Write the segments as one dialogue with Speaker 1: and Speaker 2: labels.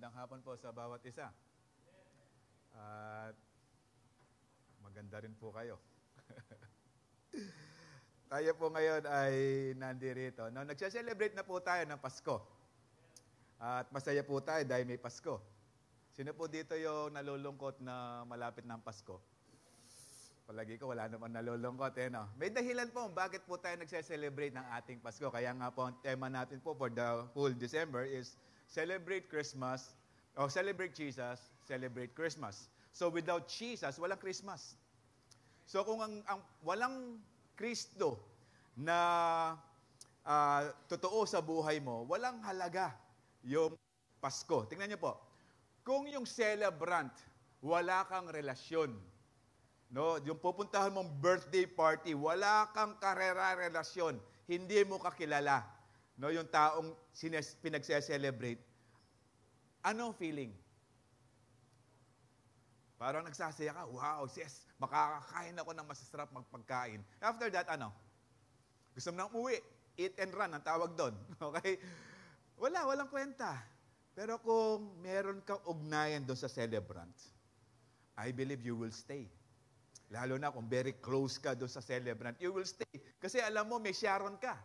Speaker 1: Magandang hapon po sa bawat isa. At maganda rin po kayo. Tayo po ngayon ay nandirito. No, nagse-celebrate na po tayo ng Pasko. At masaya po tayo dahil may Pasko. Sino po dito yung nalulungkot na malapit ng Pasko? Palagi ko wala naman nalulungkot. No? May dahilan po bakit po tayo nagse-celebrate ng ating Pasko. Kaya nga po ang tema natin po for the whole December is celebrate Christmas, o celebrate Jesus, celebrate Christmas. So without Jesus, walang Christmas. So kung ang walang Kristo na totoo sa buhay mo, walang halaga yung Pasko. Tingnan niyo po, kung yung celebrant, wala kang relasyon, no? Yung pupuntahan mong birthday party, wala kang karera-relasyon, hindi mo kakilala, no? Yung taong pinagse-celebrate, anong feeling? Parang nagsasaya ka, wow, yes, makakakain ako ng masasarap magpagkain. After that, ano? Gusto mo nang umuwi. Eat and run, ang tawag doon. Okay? Walang kwenta. Pero kung meron kang ugnayan doon sa celebrant, I believe you will stay. Lalo na kung very close ka doon sa celebrant, you will stay. Kasi alam mo, may Sharon ka.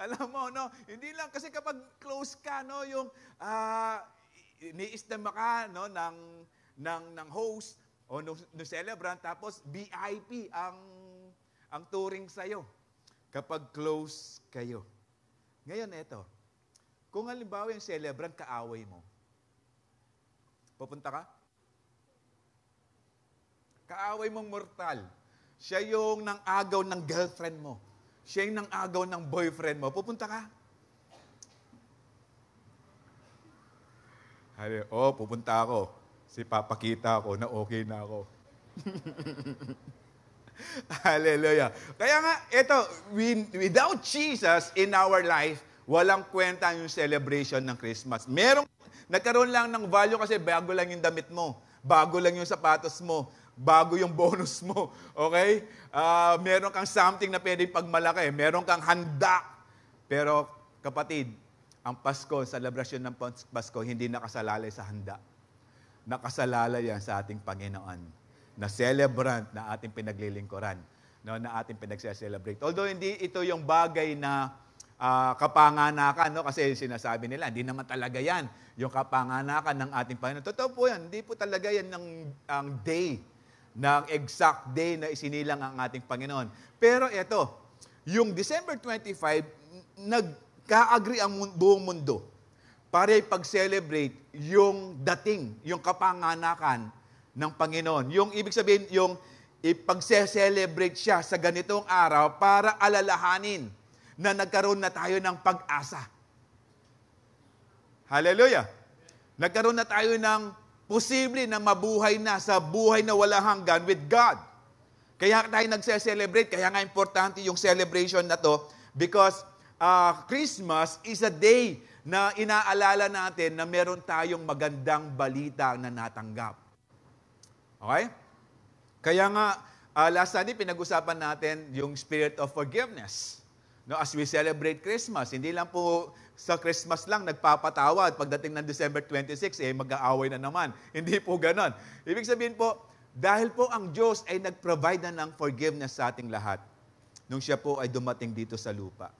Speaker 1: Alam mo, no? Hindi lang, kasi kapag close ka, no, yung ni-isdama ka, no, ng host o no celebrant, tapos VIP ang touring sa'yo kapag close kayo. Ngayon, eto, kung halimbawa yung celebrant kaaway mo, pupunta ka? Kaaway mong mortal. Siya yung nang-agaw ng girlfriend mo. Siya yung nang-agaw ng boyfriend mo. Pupunta ka? Pupunta ako. Papakita ako na okay na ako. Hallelujah. Kaya nga, ito, without Jesus in our life, walang kwenta yung celebration ng Christmas. Nagkaroon lang ng value kasi bago lang yung damit mo, bago lang yung sapatos mo, bago yung bonus mo. Okay? Meron kang something na pwedeng pagmalaki. Meron kang handa. Pero, kapatid, ang Pasko, celebration ng Pasko, hindi nakasalalay sa handa. Nakasalalay yan sa ating Panginoon na celebrant na ating pinaglilingkuran, no, na ating pinagse-celebrate. Although hindi ito yung bagay na kapanganakan, no, kasi sinasabi nila, hindi naman talaga yan yung kapanganakan ng ating Panginoon. Totoo po yan, hindi po talaga yan ang day, ng exact day na isinilang ang ating Panginoon. Pero ito, yung December 25, nagka-agree ang buong mundo para ipag-celebrate yung dating, yung kapanganakan ng Panginoon. Yung ibig sabihin, yung ipag-celebrate siya sa ganitong araw para alalahanin na nagkaroon na tayo ng pag-asa. Hallelujah! Nagkaroon na tayo ng posible na mabuhay na sa buhay na walang hanggan with God. Kaya tayo nagse-celebrate, kaya nga importante yung celebration na to because Christmas is a day na inaalala natin na meron tayong magandang balita na natanggap. Okay? Kaya nga, last Sunday, pinag-usapan natin yung spirit of forgiveness. No, as we celebrate Christmas, hindi lang po sa Christmas lang nagpapatawad. Pagdating ng December 26, mag-aaway na naman. Hindi po ganon. Ibig sabihin po, dahil po ang Diyos ay nag-provide na ng forgiveness sa ating lahat nung siya po ay dumating dito sa lupa.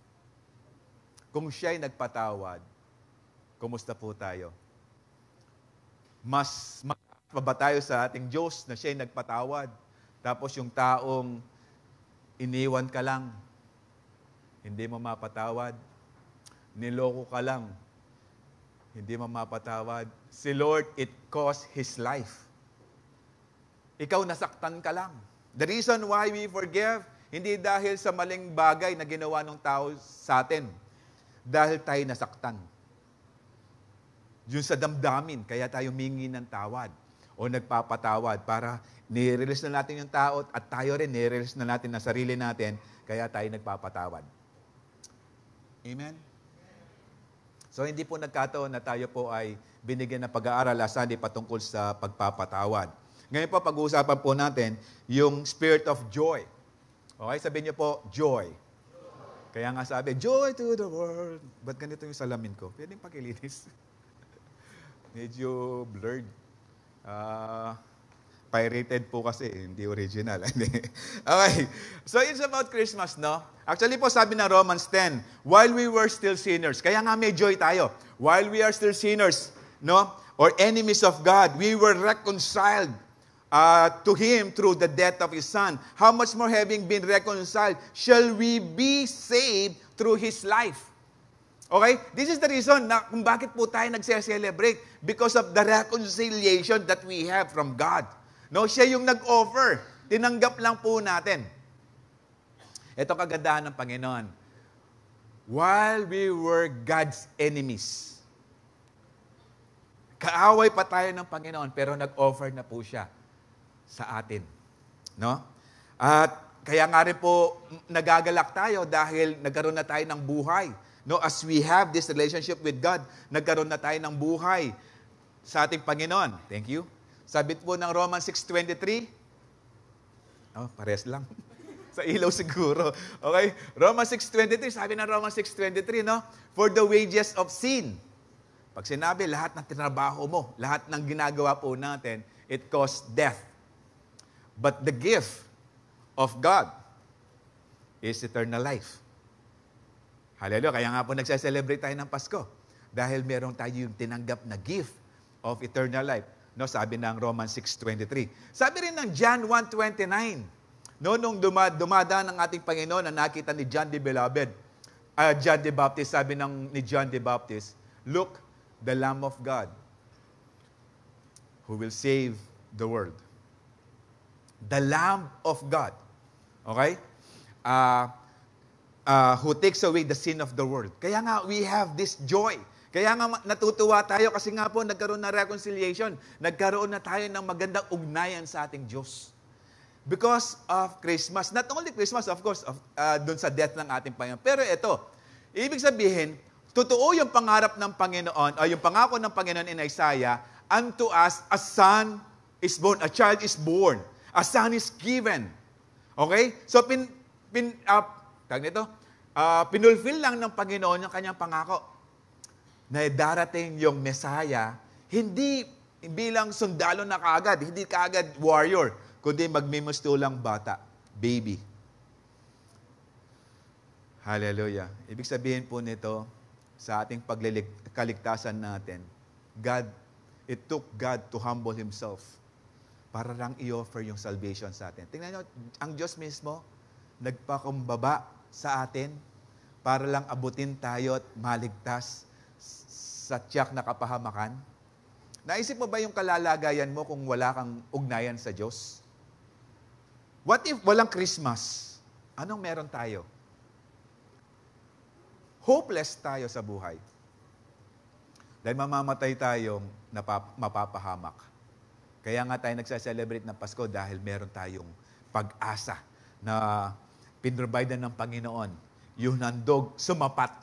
Speaker 1: Kung siya ay nagpatawad, kumusta po tayo? Mas pa ba tayo sa ating Diyos na siya ay nagpatawad? Tapos yung taong iniwan ka lang, hindi mo mapatawad, niloko ka lang, hindi mo mapatawad. Si Lord, it cost His life. Ikaw nasaktan ka lang. The reason why we forgive, hindi dahil sa maling bagay na ginawa ng tao sa atin. Dahil tayo nasaktan. Yun sa damdamin, kaya tayo humingi ng tawad o nagpapatawad para nire-release na natin yung tao at tayo rin nire-release na natin na sarili natin, kaya tayo nagpapatawad. Amen? So, hindi po nagkataon na tayo po ay binigyan ng pag-aaral last Sunday patungkol sa pagpapatawad. Ngayon po, pag-uusapan po natin yung spirit of joy. Okay? Sabihin niyo po, joy. Kaya nga sabi, joy to the world. Ba't ganito yung salamin ko? Pwedeng pakilinis. Medyo blurred. Pirated po kasi, hindi original. Okay. So it's about Christmas, no? Actually po, sabi ng Romans 10, while we were still sinners, kaya nga may joy tayo. While we are still sinners, no? Or enemies of God, we were reconciled to Him through the death of His Son. How much more, having been reconciled, shall we be saved through His life? Okay? This is the reason na kung bakit po tayo nagse-celebrate. Because of the reconciliation that we have from God. No, siya yung nag-offer. Tinanggap lang po natin. Ito kagandahan ng Panginoon. While we were God's enemies, kaaway pa tayo ng Panginoon, pero nag-offer na po siya sa atin. No? At kaya nga rin po nagagalak tayo dahil nagkaroon na tayo ng buhay. No, as we have this relationship with God, nagkaroon na tayo ng buhay sa ating Panginoon. Thank you. Sabi po ng Romans 6:23. Oh, pares lang. Sa ilaw siguro. Okay? Romans 6:23, sabi ng Romans 6:23, no? For the wages of sin. Pag sinabi, lahat ng tinrabaho mo, lahat ng ginagawa po natin, it costs death. But the gift of God is eternal life. Hallelujah. Kaya nga po nagse-celebrate tayo ng Pasko. Dahil meron tayo yung tinanggap na gift of eternal life. No, sabi ng Romans 6:23. Sabi rin ng John 1:29. No, nung dumadaan ng ating Panginoon na nakita ni John the Beloved, John the Baptist, sabi ni John the Baptist, look, the Lamb of God who will save the world. The Lamb of God. Okay? Who takes away the sin of the world. Kaya nga, we have this joy. Kaya nga natutuwa tayo kasi nga po nagkaroon na reconciliation. Nagkaroon na tayo ng magandang ugnayan sa ating Diyos. Because of Christmas. Not only Christmas, of course, dun sa death ng ating Panginoon. Pero ito, ibig sabihin, totoo yung pangarap ng Panginoon, o yung pangako ng Panginoon in Isaiah, unto us a son is born, a child is born, a son is given. Okay? So, pinulfill lang ng Panginoon yung kanyang pangako na darating yung Messiah, hindi bilang sundalo na kaagad, hindi kaagad warrior, kundi magmimustulang bata, baby. Hallelujah. Ibig sabihin po nito, sa ating kaligtasan natin, it took God to humble Himself para lang i-offer yung salvation sa atin. Tingnan nyo, ang Diyos mismo, nagpakumbaba sa atin para lang abutin tayo at maligtas sa tiyak na kapahamakan. Naisip mo ba yung kalalagayan mo kung wala kang ugnayan sa Diyos? What if walang Christmas? Anong meron tayo? Hopeless tayo sa buhay. Dahil mamamatay tayong mapapahamak. Kaya nga tayo nagsa-celebrate ng Pasko dahil meron tayong pag-asa na pinrovidean ng Panginoon. Yung handog sumapat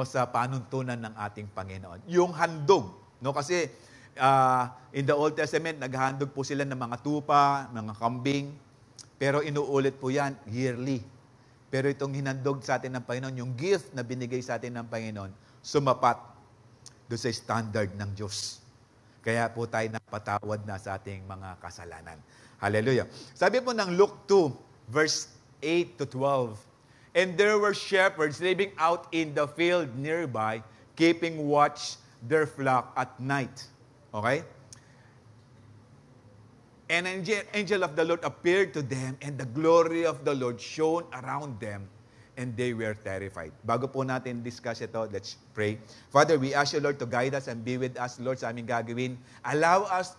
Speaker 1: sa panuntunan ng ating Panginoon. Yung handog. Kasi in the Old Testament, naghahandog po sila ng mga tupa, mga kambing. Pero inuulit po yan yearly. Pero itong hinandog sa atin ng Panginoon, yung gift na binigay sa atin ng Panginoon, sumapat doon sa standard ng Diyos. Kaya po tayo napatawad na sa ating mga kasalanan. Hallelujah. Sabi po ng Luke 2, verse 8 to 12, and there were shepherds living out in the field nearby, keeping watch their flock at night. Okay? And an angel of the Lord appeared to them, and the glory of the Lord shone around them, and they were terrified. Bago po natin discuss ito, let's pray. Father, we ask you, Lord, to guide us and be with us, Lord, sa aming gagawin. Allow us,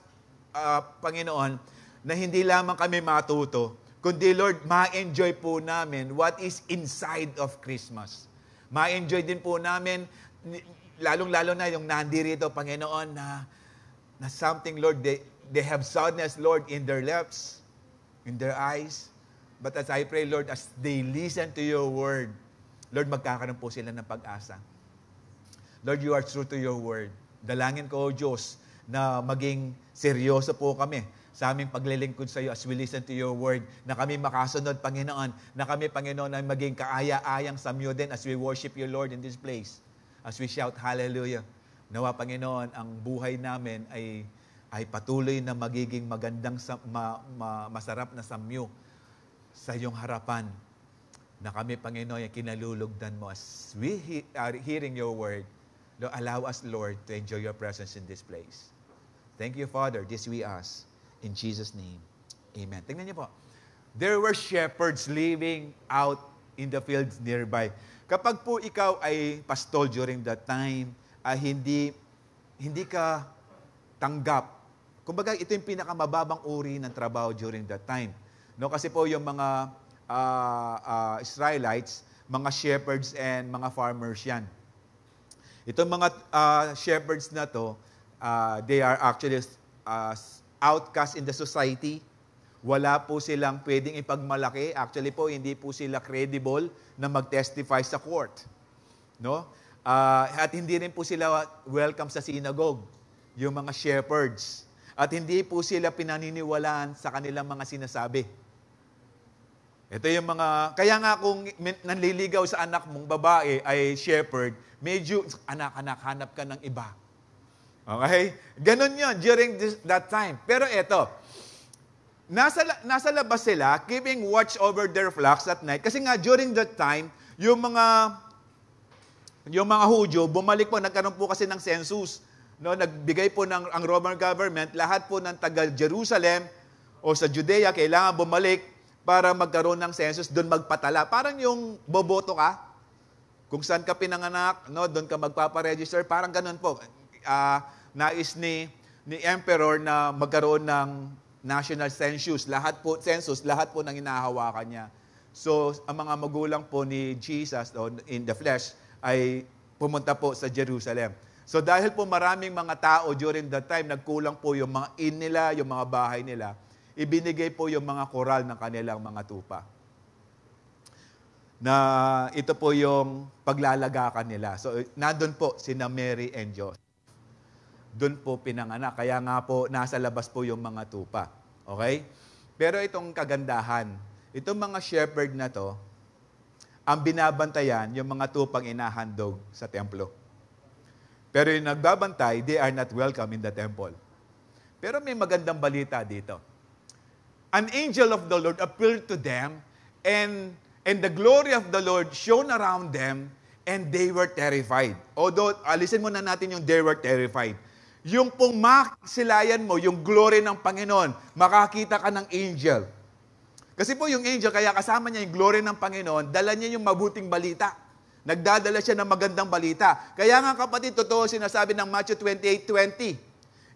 Speaker 1: Panginoon, na hindi lamang kami matuto, kundi, Lord, ma-enjoy po namin what is inside of Christmas. Ma-enjoy din po namin, lalong-lalo na yung nandirito, Panginoon, na something, Lord, they have sadness, Lord, in their lips, in their eyes. But as I pray, Lord, as they listen to your word, Lord, magkakaroon po sila ng pag-asa. Lord, you are true to your word. Dalangin ko, O Diyos, na maging seryoso po kami sa aming paglilingkod sa iyo as we listen to your word, na kami makasunod, Panginoon, na kami, Panginoon, ay maging kaaya-ayang samyo din as we worship you, Lord, in this place. As we shout, hallelujah. Nawa, Panginoon, ang buhay namin ay patuloy na magiging magandang, masarap na samyo sa iyong harapan, na kami, Panginoon, ay kinalulugdan mo. As we are hearing your word, Lord, allow us, Lord, to enjoy your presence in this place. Thank you, Father. This we ask. In Jesus' name, amen. Tingnan niyo po. There were shepherds living out in the fields nearby. Kapag po ikaw ay pastol during that time, hindi ka tanggap. Kumbaga, ito yung pinakamababang uri ng trabaho during that time. No, kasi po yung mga Israelites, mga shepherds and mga farmers yan. Itong mga shepherds na to, they are actually outcast in the society. Wala po silang pwedeng ipagmalaki. Actually po, hindi po sila credible na mag-testify sa court. No? At hindi rin po sila welcome sa synagogue, yung mga shepherds. At hindi po sila pinaniniwalaan sa kanilang mga sinasabi. Ito yung mga, kaya nga kung nanliligaw sa anak mong babae ay shepherd, medyo, anak, hanap ka ng iba. Okay? Ganon yun during that time. Pero ito, nasa labas sila, keeping watch over their flocks at night. Kasi nga, during that time, yung mga Hudyo, bumalik po, nagkaroon po kasi ng census. No, nagbigay po ang Roman government, lahat po ng taga-Jerusalem o sa Judea, kailangan bumalik para magkaroon ng census, doon magpatala. Parang yung boboto ka, kung saan ka pinanganak, no, doon ka magpaparegister, parang ganun po. Nais ni Emperor na magkaroon ng national census. Lahat po ng hinahawakan niya. So, ang mga magulang po ni Jesus in the flesh ay pumunta po sa Jerusalem. So, dahil po maraming mga tao during that time, nagkulang po yung mga nila, yung mga bahay nila, ibinigay po yung mga koral ng kanilang mga tupa. Na ito po yung paglalagakan nila. So, nandun po sina Mary and Joseph. Doon po pinanganak. Kaya nga po, nasa labas po yung mga tupa. Okay? Pero itong kagandahan, itong mga shepherd na to, ang binabantayan, yung mga tupang inahandog sa templo. Pero yung nagbabantay, they are not welcome in the temple. Pero may magandang balita dito. An angel of the Lord appeared to them, and the glory of the Lord shone around them, and they were terrified. Although, alisin muna natin yung they were terrified. Yung pong makasilayan mo, yung glory ng Panginoon, makakita ka ng angel. Kasi po yung angel, kaya kasama niya yung glory ng Panginoon, dala niya yung mabuting balita. Nagdadala siya ng magandang balita. Kaya nga kapatid, totoo sinasabi ng Matthew 28:20,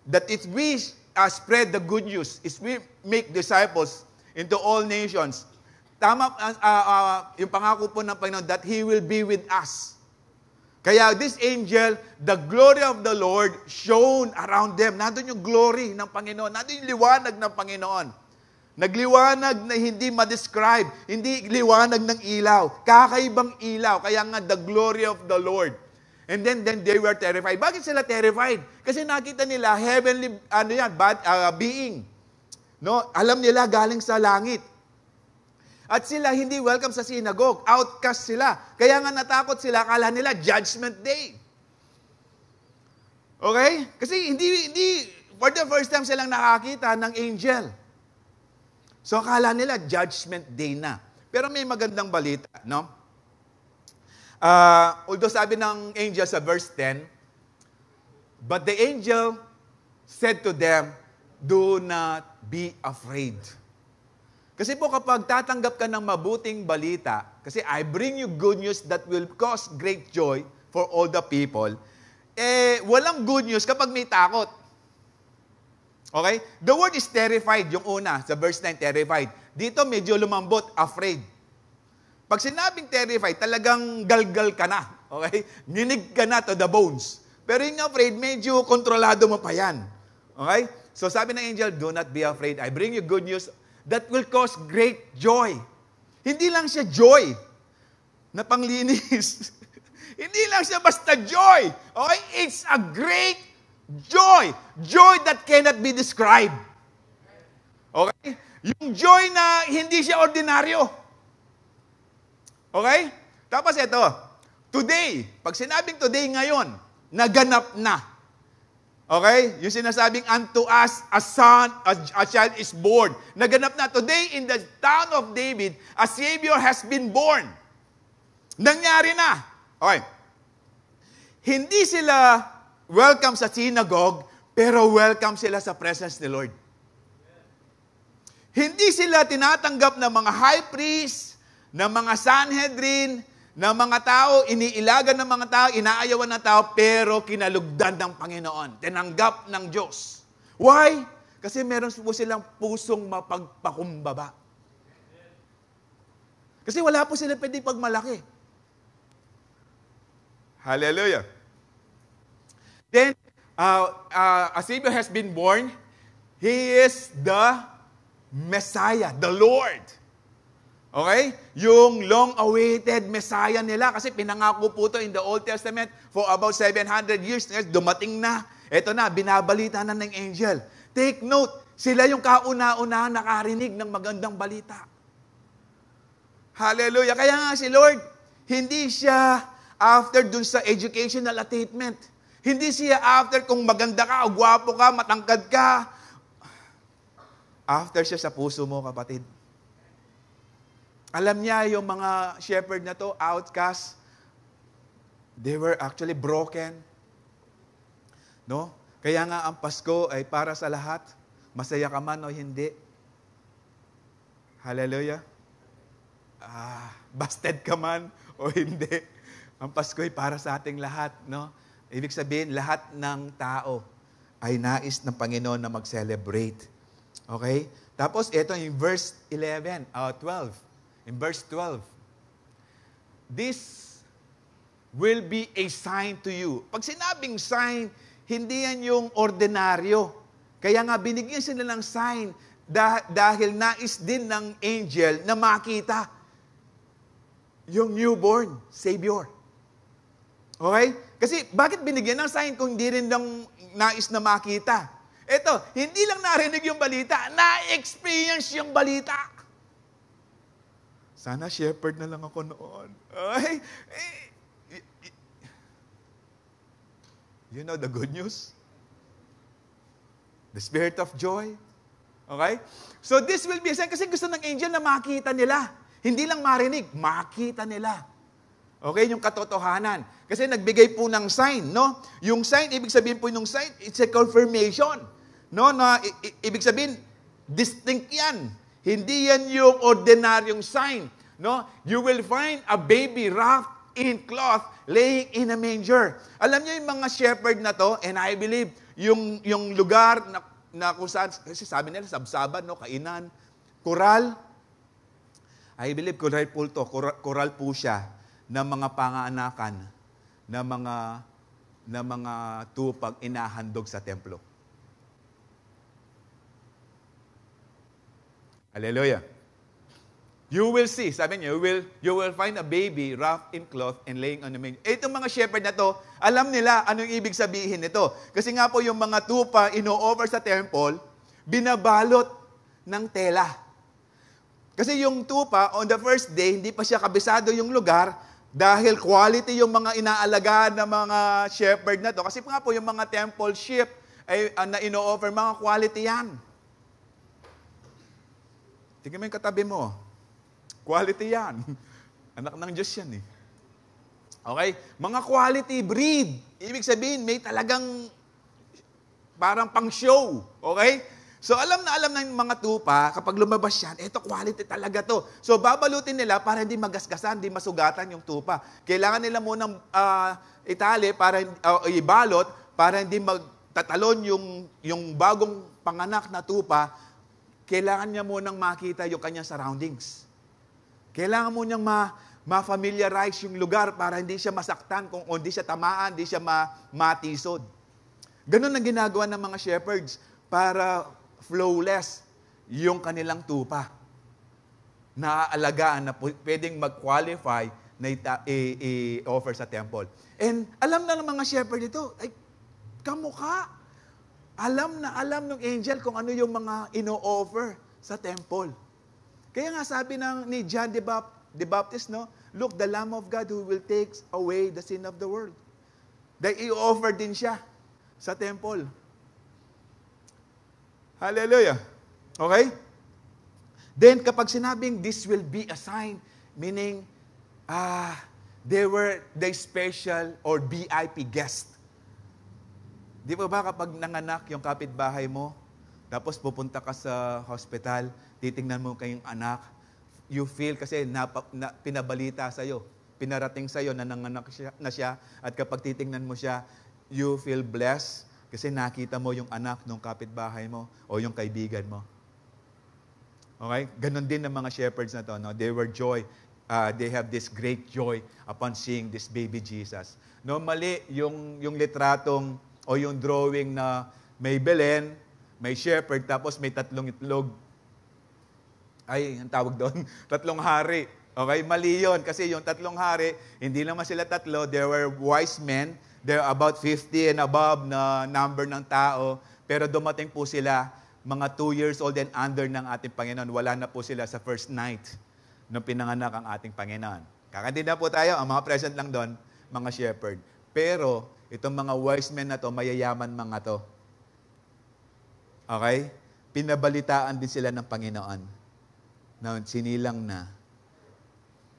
Speaker 1: that if we spread the good news, if we make disciples into all nations, tama yung pangako po ng Panginoon that He will be with us. Kaya this angel, the glory of the Lord shone around them. Nandun yung glory ng Panginoon. Nandun yung liwanag ng Panginoon. Nagliwanag na hindi ma-describe. Hindi liwanag ng ilaw. Kakaibang ilaw. Kaya nga, the glory of the Lord. And then they were terrified. Bakit sila terrified? Kasi nakita nila heavenly being. No? Alam nila galing sa langit. At sila hindi welcome sa synagogue. Outcast sila. Kaya nga natakot sila. Akala nila judgment day. Okay? Kasi hindi for the first time silang nakakita ng angel. So akala nila judgment day na. Pero may magandang balita, no? Although sabi ng angel sa verse 10, but the angel said to them, do not be afraid. Kasi po kapag tatanggap ka ng mabuting balita, kasi I bring you good news that will cause great joy for all the people, walang good news kapag may takot. Okay? The word is terrified, yung una, sa verse 9, terrified. Dito medyo lumambot, afraid. Pag sinabing terrified, talagang galgal ka na. Okay? Nginig ka na to the bones. Pero yung afraid, medyo kontrolado mo pa yan. Okay? So sabi ng angel, do not be afraid. I bring you good news that will cause great joy. Hindi lang siya joy na panglinis. Hindi lang siya basta joy. Okay? It's a great joy. Joy that cannot be described. Okay? Yung joy na hindi siya ordinaryo. Okay? Tapos ito, today, pag sinabing today ngayon, naganap na. Okay? Yung sinasabing, unto us a son, a child is born. Naganap na. Today, in the town of David, a Savior has been born. Nangyari na. Okay. Hindi sila welcome sa synagogue, pero welcome sila sa presence ni Lord. Hindi sila tinatanggap ng mga high priest, ng mga Sanhedrin, ng mga tao, iniilagan ng mga tao, inaayawan ng tao, pero kinalugdan ng Panginoon. Tinanggap ng Diyos. Why? Kasi meron po silang pusong mapagpakumbaba. Kasi wala po sila pwede pagmalaki. Hallelujah. Then, a Savior has been born. He is the Messiah, the Lord. Okay? Yung long-awaited Messiah nila, kasi pinangako po ito in the Old Testament for about 700 years. Dumating na. Ito na, binabalita na ng angel. Take note, sila yung kauna-una nakarinig ng magandang balita. Hallelujah. Kaya nga si Lord, hindi siya after dun sa educational attainment. Hindi siya after kung maganda ka, o gwapo ka, matangkad ka. After siya sa puso mo, kapatid. Alam niya yung mga shepherd na to, outcast, they were actually broken. No? Kaya nga ang Pasko ay para sa lahat. Masaya ka man o hindi. Hallelujah. Busted ka man o hindi. Ang Pasko ay para sa ating lahat. No? Ibig sabihin, lahat ng tao ay nais ng Panginoon na mag-celebrate. Okay? Tapos ito yung verse 12. In verse 12, this will be a sign to you. Pag sinabing sign, hindi yan yung ordinaryo. Kaya nga binigyan sila ng sign dahil nais din ng angel na makita yung newborn Savior. Okay? Kasi bakit binigyan ng sign kung hindi rin ng nais na makita? Ito, hindi lang narinig yung balita, na-experience yung balita. Sana shepherd na lang ako noon. Ay, you know the good news? The spirit of joy. Okay? So this will be a sign. Kasi gusto ng angel na makita nila. Hindi lang marinig, makita nila. Okay? Yung katotohanan. Kasi nagbigay po ng sign, no? Yung sign, ibig sabihin po yung sign, it's a confirmation. No? Na, ibig sabihin, distinct yan. Hindi yan yung ordinaryong sign. No? You will find a baby wrapped in cloth laying in a manger. Alam niyo yung mga shepherd na to, and I believe yung lugar na kung saan, kasi sabi nila, sabsaban, no? Kainan, kural. I believe kural po to. Kural po siya ng mga pangaanakan na mga tupag inahandog sa templo. Hallelujah. You will see, sabi niya, you will find a baby wrapped in cloth and laying on the manger. Itong mga shepherd na to, alam nila anong ibig sabihin nito. Kasi nga po yung mga tupa ino-offer sa temple, binabalot ng tela. Kasi yung tupa, on the first day, hindi pa siya kabisado yung lugar dahil quality yung mga inaalagaan ng mga shepherd na to. Kasi nga po yung mga temple sheep ay, na ino-offer, mga quality yan. Tingnan mo yung katabi mo. Quality yan. Anak ng Diyos yan eh. Okay? Mga quality breed. Ibig sabihin, may talagang parang pang show. Okay? So alam ng mga tupa, kapag lumabas yan, eto quality talaga to. So babalutin nila para hindi magasgasan, hindi masugatan yung tupa. Kailangan nila munang itali para ibalot para hindi magtatalon yung bagong panganak na tupa. Kailangan niya munang makita yung kanyang surroundings. Kailangan mo niyang ma-familiarize yung lugar para hindi siya masaktan, kung hindi siya tamaan, hindi siya matisod. Ganun ang ginagawa ng mga shepherds para flawless yung kanilang tupa. Naaalagaan na pwedeng mag-qualify na i-offer sa temple. And alam na ng mga shepherd ito, ay, kamukha. Alam na alam ng angel kung ano yung mga ino-offer sa temple. Kaya nga sabi ni John the Baptist, no? Look, the Lamb of God who will take away the sin of the world. Dahil i-offer din siya sa temple. Hallelujah. Okay? Then, kapag sinabing this will be a sign, meaning, they were the special or VIP guest. Di ba kapag nanganak yung kapitbahay mo, tapos pupunta ka sa hospital, titingnan mo kayong anak, you feel kasi pinabalita sa'yo, pinarating sa'yo na nanganak na siya, at kapag titingnan mo siya, you feel blessed kasi nakita mo yung anak ng kapitbahay mo o yung kaibigan mo. Okay? Ganon din ng mga shepherds na to. No? They were joy. They have this great joy upon seeing this baby Jesus. Normally, yung litratong o yung drawing na may Belen, may shepherd, tapos may tatlong itlog. Ay, ang tawag doon, tatlong hari. Okay, mali yun. Kasi yung tatlong hari, hindi naman sila tatlo. There were wise men. There are about 50 and above na number ng tao. Pero dumating po sila, mga 2 years old and under ng ating Panginoon. Wala na po sila sa first night nung pinanganak ang ating Panginoon. Kakandi na po tayo, ang mga present lang doon, mga shepherd. Pero, itong mga wise men na to, mayayaman mga to. Okay? Pinabalitaan din sila ng Panginoon na sinilang na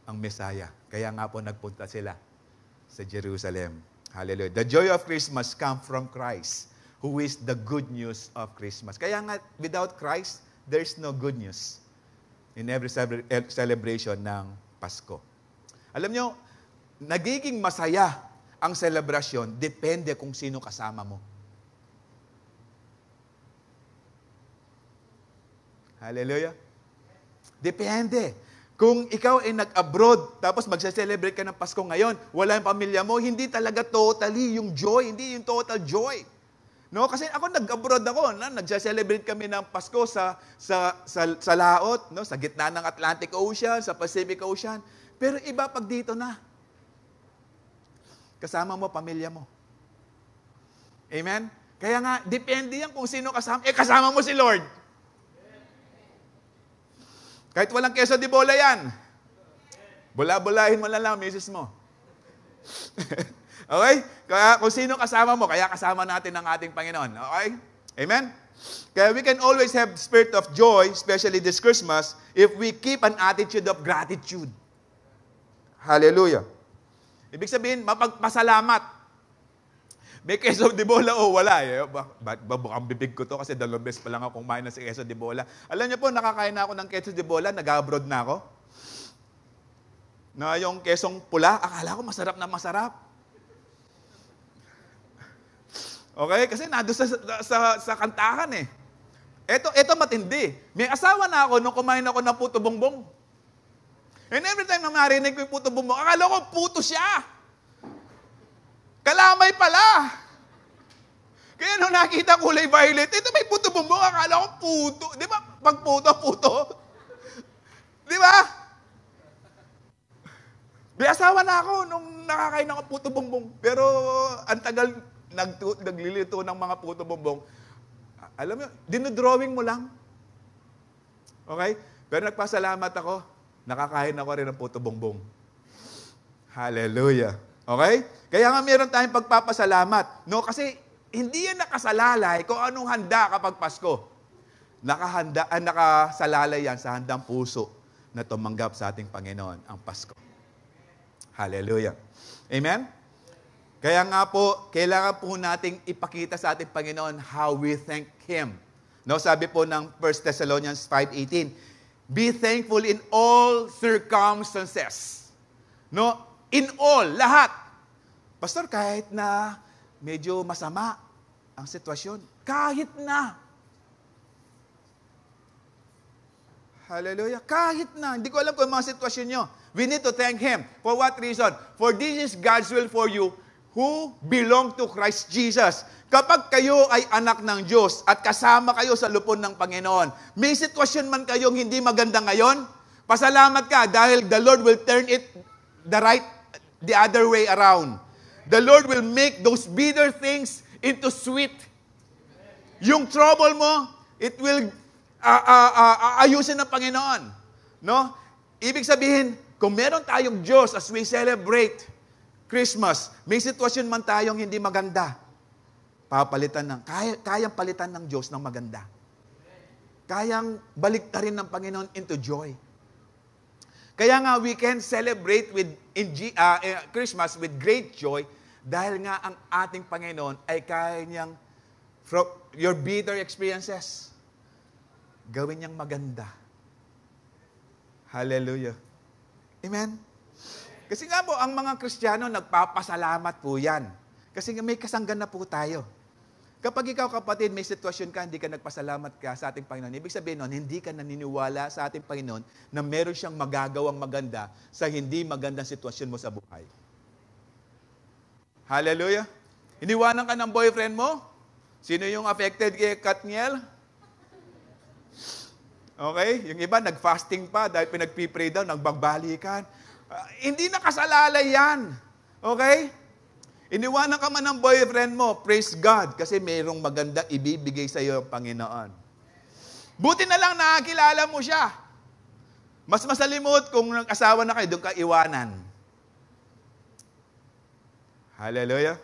Speaker 1: ang Messiah. Kaya nga po nagpunta sila sa Jerusalem. Hallelujah. The joy of Christmas comes from Christ, who is the good news of Christmas. Kaya nga, without Christ, there's no good news in every celebration ng Pasko. Alam nyo, nagiging masaya ang selebrasyon, depende kung sino kasama mo. Hallelujah. Depende. Kung ikaw ay nag-abroad, tapos magsa-celebrate ka ng Pasko ngayon, wala yung pamilya mo, hindi talaga totally yung joy, hindi yung total joy. No, kasi ako nag-abroad ako, nagsa-celebrate kami ng Pasko sa laot, no, sa gitna ng Atlantic Ocean, sa Pacific Ocean. Pero iba pag dito na. Kasama mo, pamilya mo. Amen? Kaya nga, depende yan kung sino kasama. Kasama mo si Lord. Kahit walang queso de bola yan. Bula-bulahin mo lang misis mo. Okay? Kaya kung sino kasama mo, kaya kasama natin ang ating Panginoon. Okay? Amen? Kaya we can always have spirit of joy, especially this Christmas, if we keep an attitude of gratitude. Hallelujah. Ibig sabihin, mapagpasalamat. May queso de bola o wala. Babukang bibig ko to kasi 2 beses pa lang ako kumain ng queso de bola. Alam niyo po, nakakain na ako ng queso de bola, nag-abroad na ako. Na yung kesong pula, akala ko masarap na masarap. Okay? Kasi nandun sa kantahan eh. Ito matindi. May asawa na ako nung kumain ako ng puto bongbong. And every time na marinig ko yung puto bongbong, akala ko puto siya. Kalamay pala. Kaya nung nakita kulay violet, ito may puto bongbong, akala ko puto. Di ba? Pag puto. Di ba? May asawa na ako nung nakakain ako puto bongbong. Pero ang tagal naglilito ng mga puto bongbong. Alam mo, dinodrawing mo lang. Okay? Pero nagpasalamat ako. Nakakain ako rin ng puto bongbong. Hallelujah. Okay? Kaya nga meron tayong pagpapasalamat. No? Kasi hindi yan nakasalalay kung anong handa kapag Pasko. Nakasalalay yan sa handang puso na tumanggap sa ating Panginoon ang Pasko. Hallelujah. Amen? Kaya nga po, kailangan po nating ipakita sa ating Panginoon how we thank Him. No, sabi po ng 1 Thessalonians 5:18, be thankful in all circumstances. No, in all, lahat. Pastor, kahit na medyo masama ang sitwasyon, kahit na. Hallelujah. Kahit na. Hindi ko alam kung mga sitwasyon nyo. We need to thank Him. For what reason? For this is God's will for you who belong to Christ Jesus. Kapag kayo ay anak ng Diyos at kasama kayo sa lupon ng Panginoon, may sitwasyon man kayong hindi maganda ngayon, pasalamat ka dahil the Lord will turn it the other way around. The Lord will make those bitter things into sweet. Yung trouble mo, it will ayusin ng Panginoon. No? Ibig sabihin, kung meron tayong Diyos as we celebrate Christmas, may sitwasyon man tayong hindi maganda, kayang palitan ng Diyos ng maganda. Kayang baliktarin ng Panginoon into joy. Kaya nga, we can celebrate Christmas with great joy dahil nga ang ating Panginoon ay kaya niyang, from your bitter experiences, gawin niyang maganda. Hallelujah. Amen? Kasi nga po, ang mga Kristiyano, nagpapasalamat po yan. Kasi may kasanggan na po tayo. Kapag ikaw, kapatid, may sitwasyon ka, hindi ka nagpasalamat ka sa ating Panginoon, ibig sabihin nun, hindi ka naniniwala sa ating Panginoon na meron siyang magagawang maganda sa hindi magandang sitwasyon mo sa buhay. Hallelujah. Iniwanan ka ng boyfriend mo? Sino yung affected kay Katniel? Okay? Yung iba, nag-fasting pa dahil pinag-pray daw, nagbagbalikan. Hindi nakasalalay yan. Okay? Iniwanan ka man ng boyfriend mo, praise God, kasi mayroong maganda ibibigay sa iyo ang Panginoon. Buti na lang nakakilala mo siya. Mas masalimot kung nag-asawa na kayo, doon ka iwanan. Hallelujah.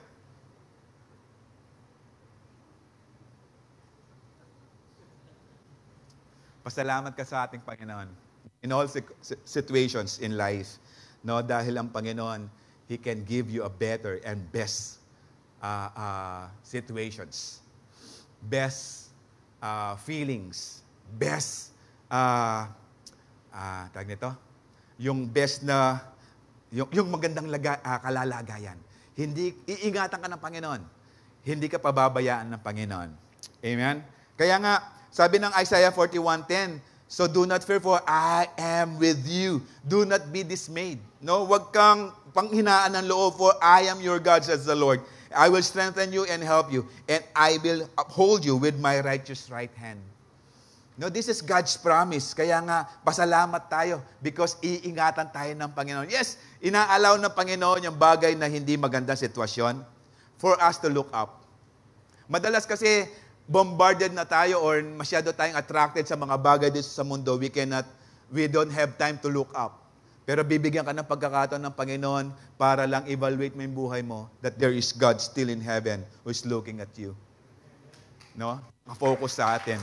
Speaker 1: Pasalamat ka sa ating Panginoon. In all situations in life, no, dahil ang Panginoon, He can give you a better and best situations. Best feelings. Best, tawag nito? Yung best na, yung magandang kalalagayan. Iingatan ka ng Panginoon. Hindi ka pababayaan ng Panginoon. Amen? Kaya nga, sabi ng Isaiah 41:10, so do not fear, for I am with you. Do not be dismayed. No, wag kang panghinaan ng loob, for I am your God, says the Lord. I will strengthen you and help you, and I will uphold you with my righteous right hand. No, this is God's promise. Kaya nga, pasalamat tayo because iingatan tayo ng Panginoon. Yes, inaalaw ng Panginoon yung bagay na hindi maganda sitwasyon for us to look up. Madalas kasi, bombarded na tayo or masyado tayong attracted sa mga bagay dito sa mundo, we don't have time to look up. Pero bibigyan ka ng pagkakataon ng Panginoon para lang evaluate mo yung buhay mo that there is God still in heaven who is looking at you. No? Focus sa atin.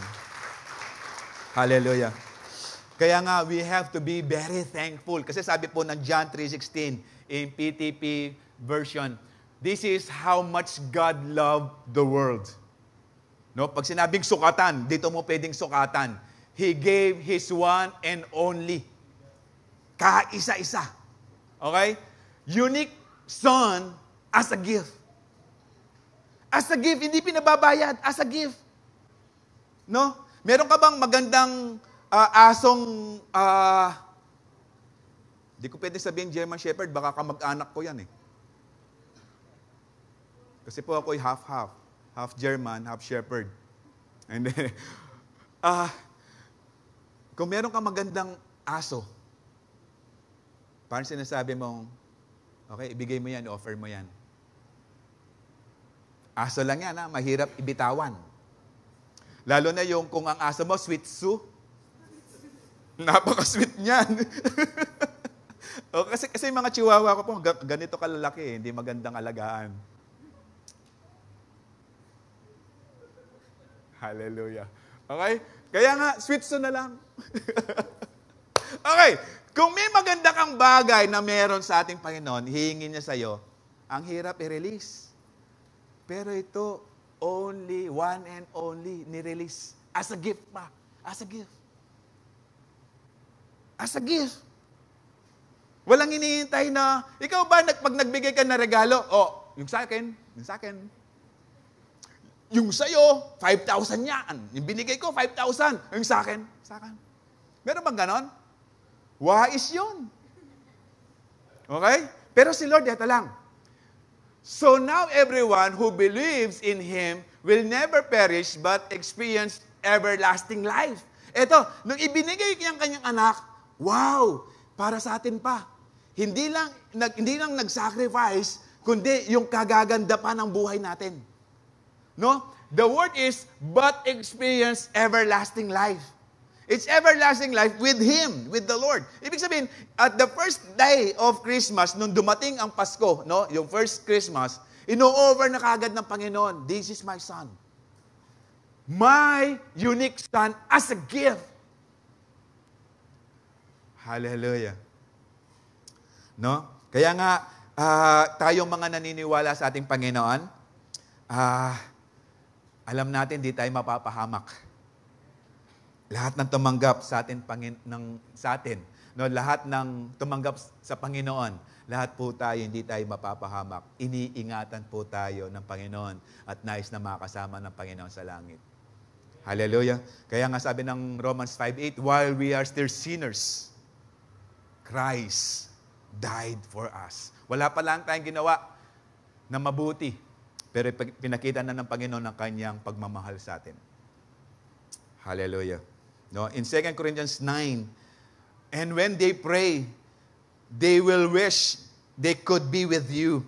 Speaker 1: Hallelujah. Kaya nga, we have to be very thankful. Kasi sabi po ng John 3:16 in PTP version, this is how much God loved the world. No, pag sinabing sukatan, dito mo pwedeng sukatan. He gave His one and only. Kaisa-isa. Okay? Unique Son as a gift. As a gift, hindi pinababayad. As a gift. No? Meron ka bang magandang asong, di ko pwede sabihin German Shepherd, baka kamag-anak ko yan eh. Kasi po ako'y half-half. Half German, half Shepherd. And then, kung meron ka magandang aso, parang sinasabi mong, okay, ibigay mo yan, offer mo yan. Aso lang yan, mahirap ibitawan. Lalo na yung kung ang aso mo, Shih Tzu, napaka-sweet niyan. kasi mga chihuahua ko po, ganito kalalaki, hindi magandang alagaan. Hallelujah. Okay? Kaya nga, Shih Tzu na lang. Okay. Kung may maganda kang bagay na meron sa ating Panginoon, hihingin niya sa iyo, ang hirap i-release. Pero ito, only, one and only, ni-release. As a gift pa. As a gift. As a gift. Walang hinihintay na, ikaw ba, pag nagbigay ka na regalo, yung sa akin, yung sa'yo, 5,000 yan. Yung binigay ko, 5,000. Yung sa akin. Meron bang ganon? Wais yun. Okay? Pero si Lord, ito lang. So now everyone who believes in Him will never perish but experience everlasting life. Ito, nung ibinigay niyang kanyang anak, wow, para sa atin pa. Hindi lang nag-sacrifice, kundi yung kagaganda pa ng buhay natin. No? The word is, but experience everlasting life. It's everlasting life with Him, with the Lord. Ibig sabihin, at the first day of Christmas, nung dumating ang Pasko, no, yung first Christmas, ino-over na kagad ng Panginoon, this is my son. My unique son as a gift. Hallelujah. No? Kaya nga, tayong mga naniniwala sa ating Panginoon, alam natin, di tayo mapapahamak. Lahat ng tumanggap sa atin, no, lahat ng tumanggap sa Panginoon, lahat po tayo, hindi tayo mapapahamak. Iniingatan po tayo ng Panginoon at nais na makasama ng Panginoon sa langit. Hallelujah. Kaya nga sabi ng Romans 5:8, while we are still sinners, Christ died for us. Wala pa lang tayong ginawa na mabuti, pero pinakita na ng Panginoon ang kanyang pagmamahal sa atin. Hallelujah. No, in 2 Corinthians 9, and when they pray, they will wish they could be with you.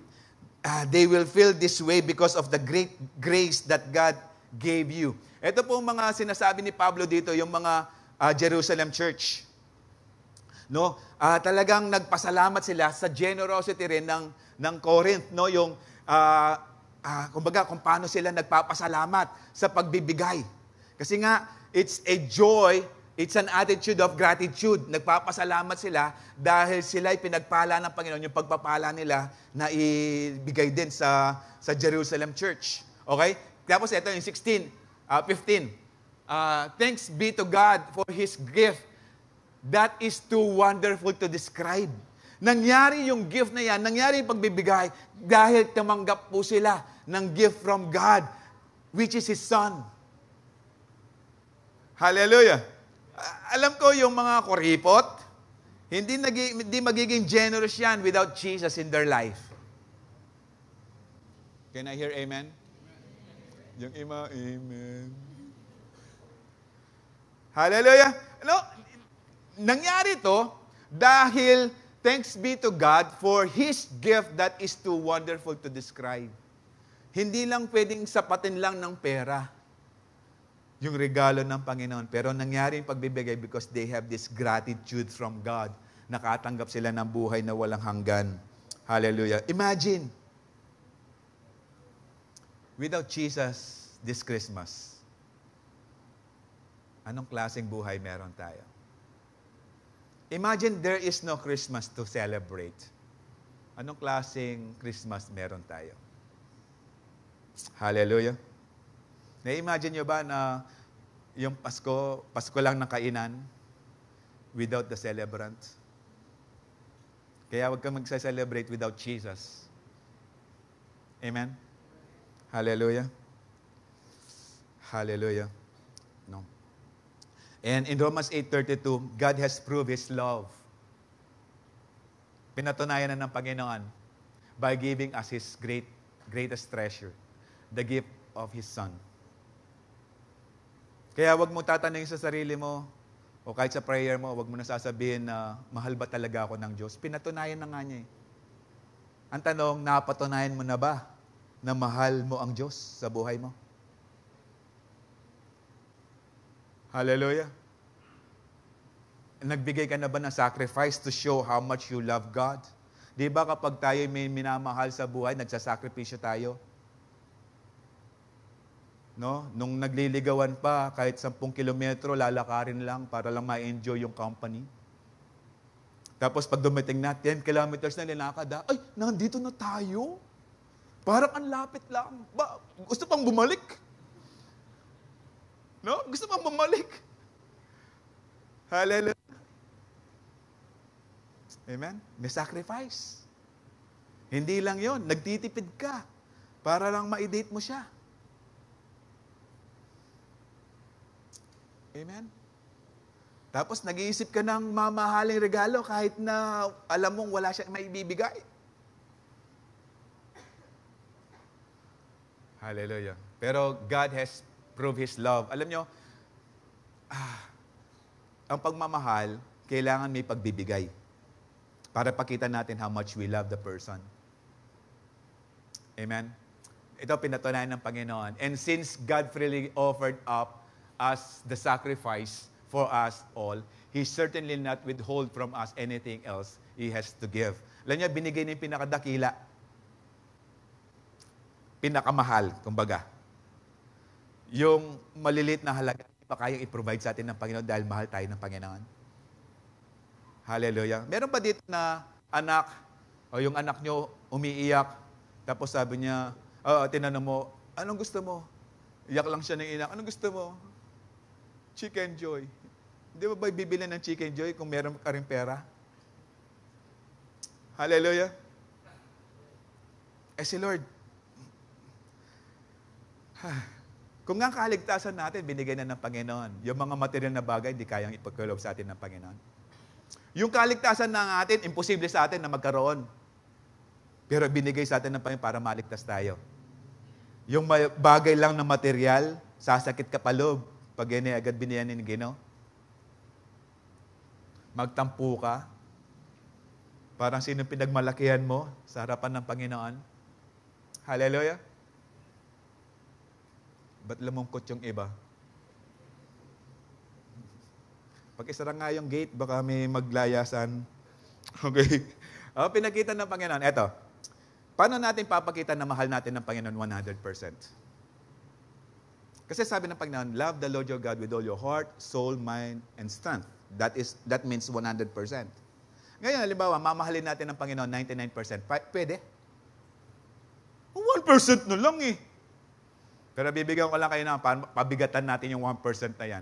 Speaker 1: They will feel this way because of the great grace that God gave you. Ito po mga sinasabi ni Pablo dito, yung mga Jerusalem church. No, talagang nagpasalamat sila sa generosity rin ng Corinth, no, yung kumbaga kung paano sila nagpapasalamat sa pagbibigay. Kasi nga it's a joy, it's an attitude of gratitude. Nagpapasalamat sila dahil sila ay pinagpala ng Panginoon, yung pagpapala nila na ibigay din sa Jerusalem church. Okay? Tapos ito yung 15. Thanks be to God for His gift that is too wonderful to describe. Nangyari yung gift na yan, nangyari yung pagbibigay dahil tumanggap po sila ng gift from God, which is His Son. Hallelujah. Alam ko yung mga kuripot, hindi magiging generous yan without Jesus in their life. Can I hear amen? Yung ima, amen. Hallelujah. No, nangyari to dahil thanks be to God for His gift that is too wonderful to describe. Hindi lang pwedeng sapatin lang ng pera yung regalo ng Panginoon. Pero nangyari yung pagbibigay because they have this gratitude from God. Nakatanggap sila ng buhay na walang hanggan. Hallelujah. Imagine, without Jesus this Christmas, anong klaseng buhay meron tayo? Imagine there is no Christmas to celebrate. Anong klaseng Christmas meron tayo? Hallelujah. Na-imagine nyo ba na yung Pasko lang ng kainan without the celebrant? Kaya huwag kang magsa-celebrate without Jesus. Amen? Hallelujah. Hallelujah. No. And in Romans 8:32, God has proved His love. Pinatunayan na ng Panginoon by giving us His greatest treasure, the gift of His Son. Kaya wag mo tatanungin sa sarili mo, o kahit sa prayer mo, wag mo na sasabihin na mahal ba talaga ako ng Diyos. Pinatunayan na nga niya eh. Ang tanong, napatunayan mo na ba na mahal mo ang Diyos sa buhay mo? Hallelujah. Nagbigay ka na ba ng sacrifice to show how much you love God? Di ba kapag tayo may minamahal sa buhay, nagsasakripisyo tayo? No? Nung nagliligawan pa, kahit 10 kilometro, lalakarin lang para lang ma-enjoy yung company. Tapos pag dumating na, 10 kilometers na nilakad, ay, nandito na tayo. Parang ang lapit lang. Gusto pang bumalik? No? Gusto pang bumalik? Hallelujah. Amen? May sacrifice. Hindi lang yon, nagtitipid ka para lang ma-date mo siya. Amen? Tapos nag-iisip ka ng mamahaling regalo kahit na alam mong wala siyang maibibigay. Hallelujah. Pero God has proved His love. Alam nyo, ang pagmamahal, kailangan may pagbibigay para pakita natin how much we love the person. Amen? ito pinatunayan ng Panginoon. And since God freely offered up as the sacrifice for us all, He certainly not withhold from us anything else He has to give. Alam niya, binigay niya yung pinakadakila. Pinakamahal, kumbaga. Yung malilit na halaga, pa kayang i-provide sa atin ng Panginoon dahil mahal tayo ng Panginoon. Hallelujah. Meron ba dito na anak, o yung anak nyo umiiyak, tapos sabi niya, tinanong mo, anong gusto mo? Iyak lang siya ng inak. Anong gusto mo? Chicken Joy. Hindi ba ba bibili ng Chicken Joy kung meron ka rin pera? Hallelujah. Si Lord, kung nga kaligtasan natin, binigay na ng Panginoon. Yung mga material na bagay, hindi kayang ipagkaloob sa atin ng Panginoon. Yung kaligtasan na atin, imposible sa atin na magkaroon. Pero binigay sa atin ng Panginoon para maligtas tayo. Yung bagay lang na material, sasakit ka pa loob pag yan agad biniyan ni Gino. Magtampo ka. Parang sino pinagmalakihan mo sa harapan ng Panginoon. Hallelujah. Ba't lumungkot yung iba? Pag isara nga yung gate, baka may maglayasan. Okay. Pinakita ng Panginoon. Eto. Paano natin papakita na mahal natin ng Panginoon 100%? Kasi sabi ng Panginoon, love the Lord your God with all your heart, soul, mind, and strength. That means 100%. Ngayon, halimbawa, mamahalin natin ng Panginoon 99%. Pwede? 1% na lang eh. Pero bibigyan ko lang kayo na pabigatan natin yung 1% na yan.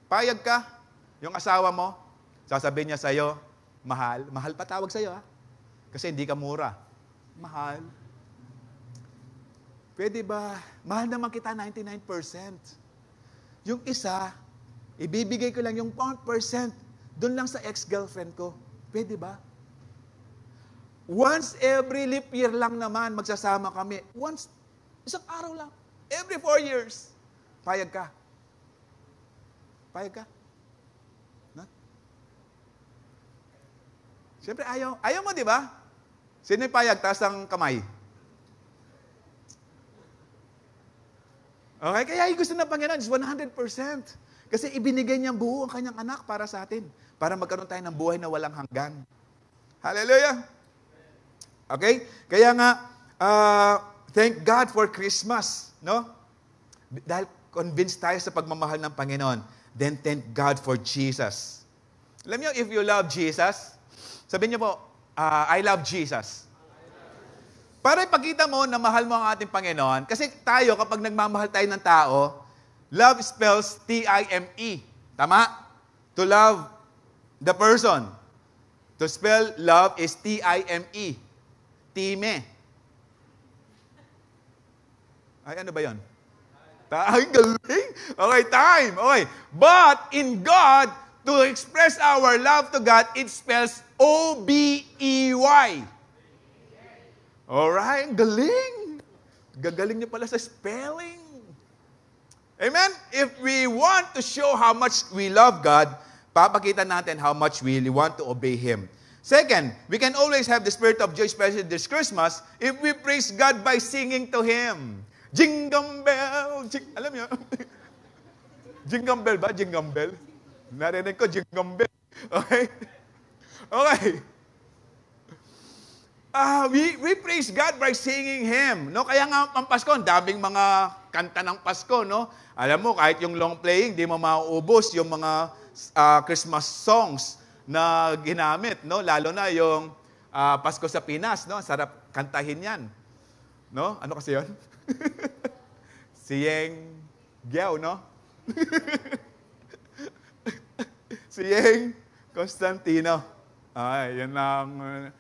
Speaker 1: Payag ka, yung asawa mo, sasabihin niya sa'yo, mahal. Mahal pa tawag sa'yo, ha? Kasi hindi ka mura. Mahal. Pwede ba? Mahal naman kita 99%. Yung isa, ibibigay ko lang yung 1%, doon lang sa ex-girlfriend ko. Pwede ba? Once every leap year lang naman, magsasama kami. Once, isang araw lang. Every 4 years. Payag ka. Payag ka. Na? Siyempre, ayaw. Ayaw mo, di ba? Sino yung payag? Taas ang kamay. Okay? Kaya yung gusto ng Panginoon is 100%. Kasi ibinigay niya buo ang kanyang anak para sa atin. Para magkaroon tayo ng buhay na walang hanggan. Hallelujah! Okay? Kaya nga, thank God for Christmas. No? Dahil convinced tayo sa pagmamahal ng Panginoon, then thank God for Jesus. Alam niyo, if you love Jesus, sabihin niyo po, I love Jesus. Para ipakita mo na mahal mo ang ating Panginoon, kasi tayo, kapag nagmamahal tayo ng tao, love spells T-I-M-E. Tama? To love the person. To spell love is T-I-M-E. Time. Ay, ano ba yun? Ay, galing. Okay, time. Okay. But in God, to express our love to God, it spells O-B-E-Y. Alright, galing. Gagaling niyo pala sa spelling. Amen? If we want to show how much we love God, papakita natin how much we want to obey Him. Second, we can always have the spirit of joy, especially this Christmas, if we praise God by singing to Him. Jingle bell. Alam niyo? Jingle bell ba? Jingle bell? Narinig ko, jingle bell. Okay? Okay. We praise God by singing Him. No? Kaya nga ang Pasko, daming mga kanta ng Pasko. No? Alam mo, kahit yung long playing, di mo mauubos yung mga Christmas songs na ginamit. No? Lalo na yung Pasko sa Pinas. No? Sarap kantahin yan. No? Ano kasi yun? Siyeng Giaw, no? Siyeng Constantino. Ay, yan ang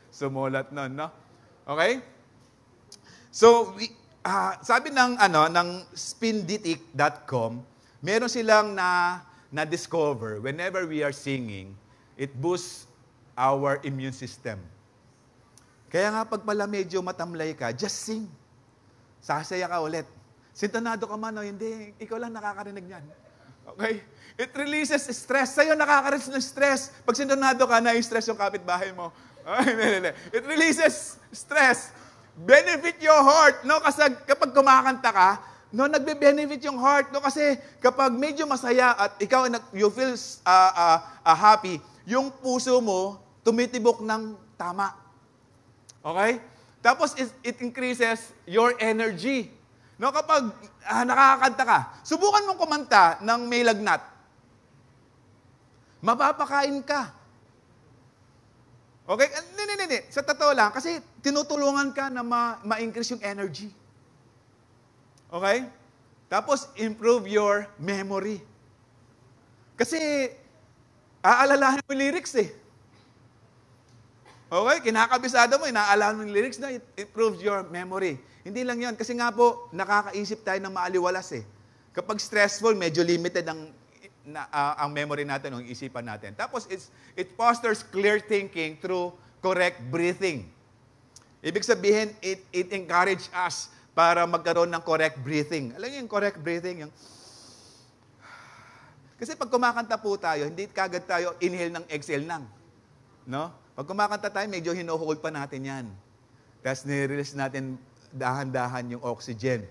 Speaker 1: sumulat nun, no? Okay? So, sabi ng spinditic.com, meron silang na-discover, whenever we are singing, it boosts our immune system. Kaya nga pag pala medyo matamlay ka, just sing. Sasaya ka ulit. Sintonado ka man o hindi, ikaw lang nakakarinig niyan. Okay? It releases stress. Sa'yo nakaka-release ng stress. Pag sintonado ka, na-stress yung kapitbahay mo. It releases stress. benefit your heart, no? Kasi kapag kumakanta ka, no, nagbe-benefit yung heart, no? Kasi kapag medyo masaya at ikaw you feel happy, yung puso mo tumitibok ng tama. Okay? Tapos it increases your energy. No, kapag nakakanta ka, subukan mong kumanta ng may lagnat. Mapapakain ka. Okay? Hindi. Sa totoo lang, kasi tinutulungan ka na ma-increase yung energy. Okay? Tapos, improve your memory. Kasi, aalalahan mo yung lyrics eh. Okay? Kinakabisado mo, inaalahan mo yung lyrics na it improves your memory. Hindi lang yan. Kasi nga po, nakakaisip tayo ng maaliwalas eh. Kapag stressful, medyo limited ang memory natin, ang isipan natin. Tapos, it fosters clear thinking through correct breathing. Ibig sabihin, it encourages us para magkaroon ng correct breathing. Alam niyo yung correct breathing? Kasi pag kumakanta po tayo, hindi kagad tayo inhale ng exhale nang. No? Pag kumakanta tayo, medyo hino-hold pa natin yan. Tapos nire-release natin dahan-dahan yung oxygen,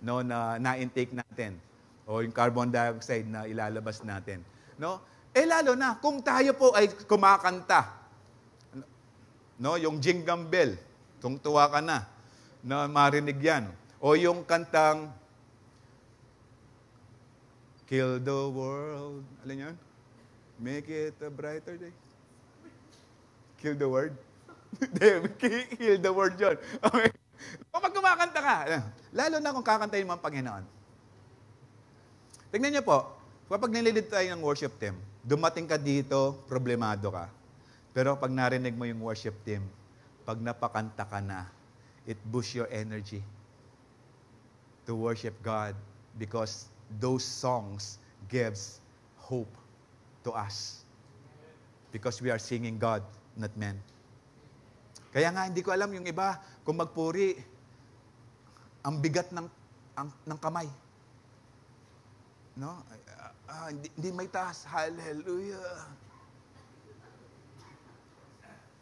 Speaker 1: no, na intake natin, o yung carbon dioxide na ilalabas natin, no? Lalo na kung tayo po ay kumakanta, no, yung Jingle Bell, kung tuwa ka na marinig yan, o yung kantang Kill the World, alam yan? Make it a brighter day. Kill the world. Kill the world yun. Okay. Kapag kumakanta ka, lalo na kung kakantayin mo ang Panginoon. Tingnan niyo po, kapag nililid tayo ng worship team, dumating ka dito, problemado ka. Pero pag narinig mo yung worship team, pag napakanta ka na, it boosts your energy to worship God because those songs gives hope to us. Because we are singing God, not men. Kaya nga, hindi ko alam yung iba, kung magpuri, ang bigat ng kamay. No? Hindi may taas. Hallelujah.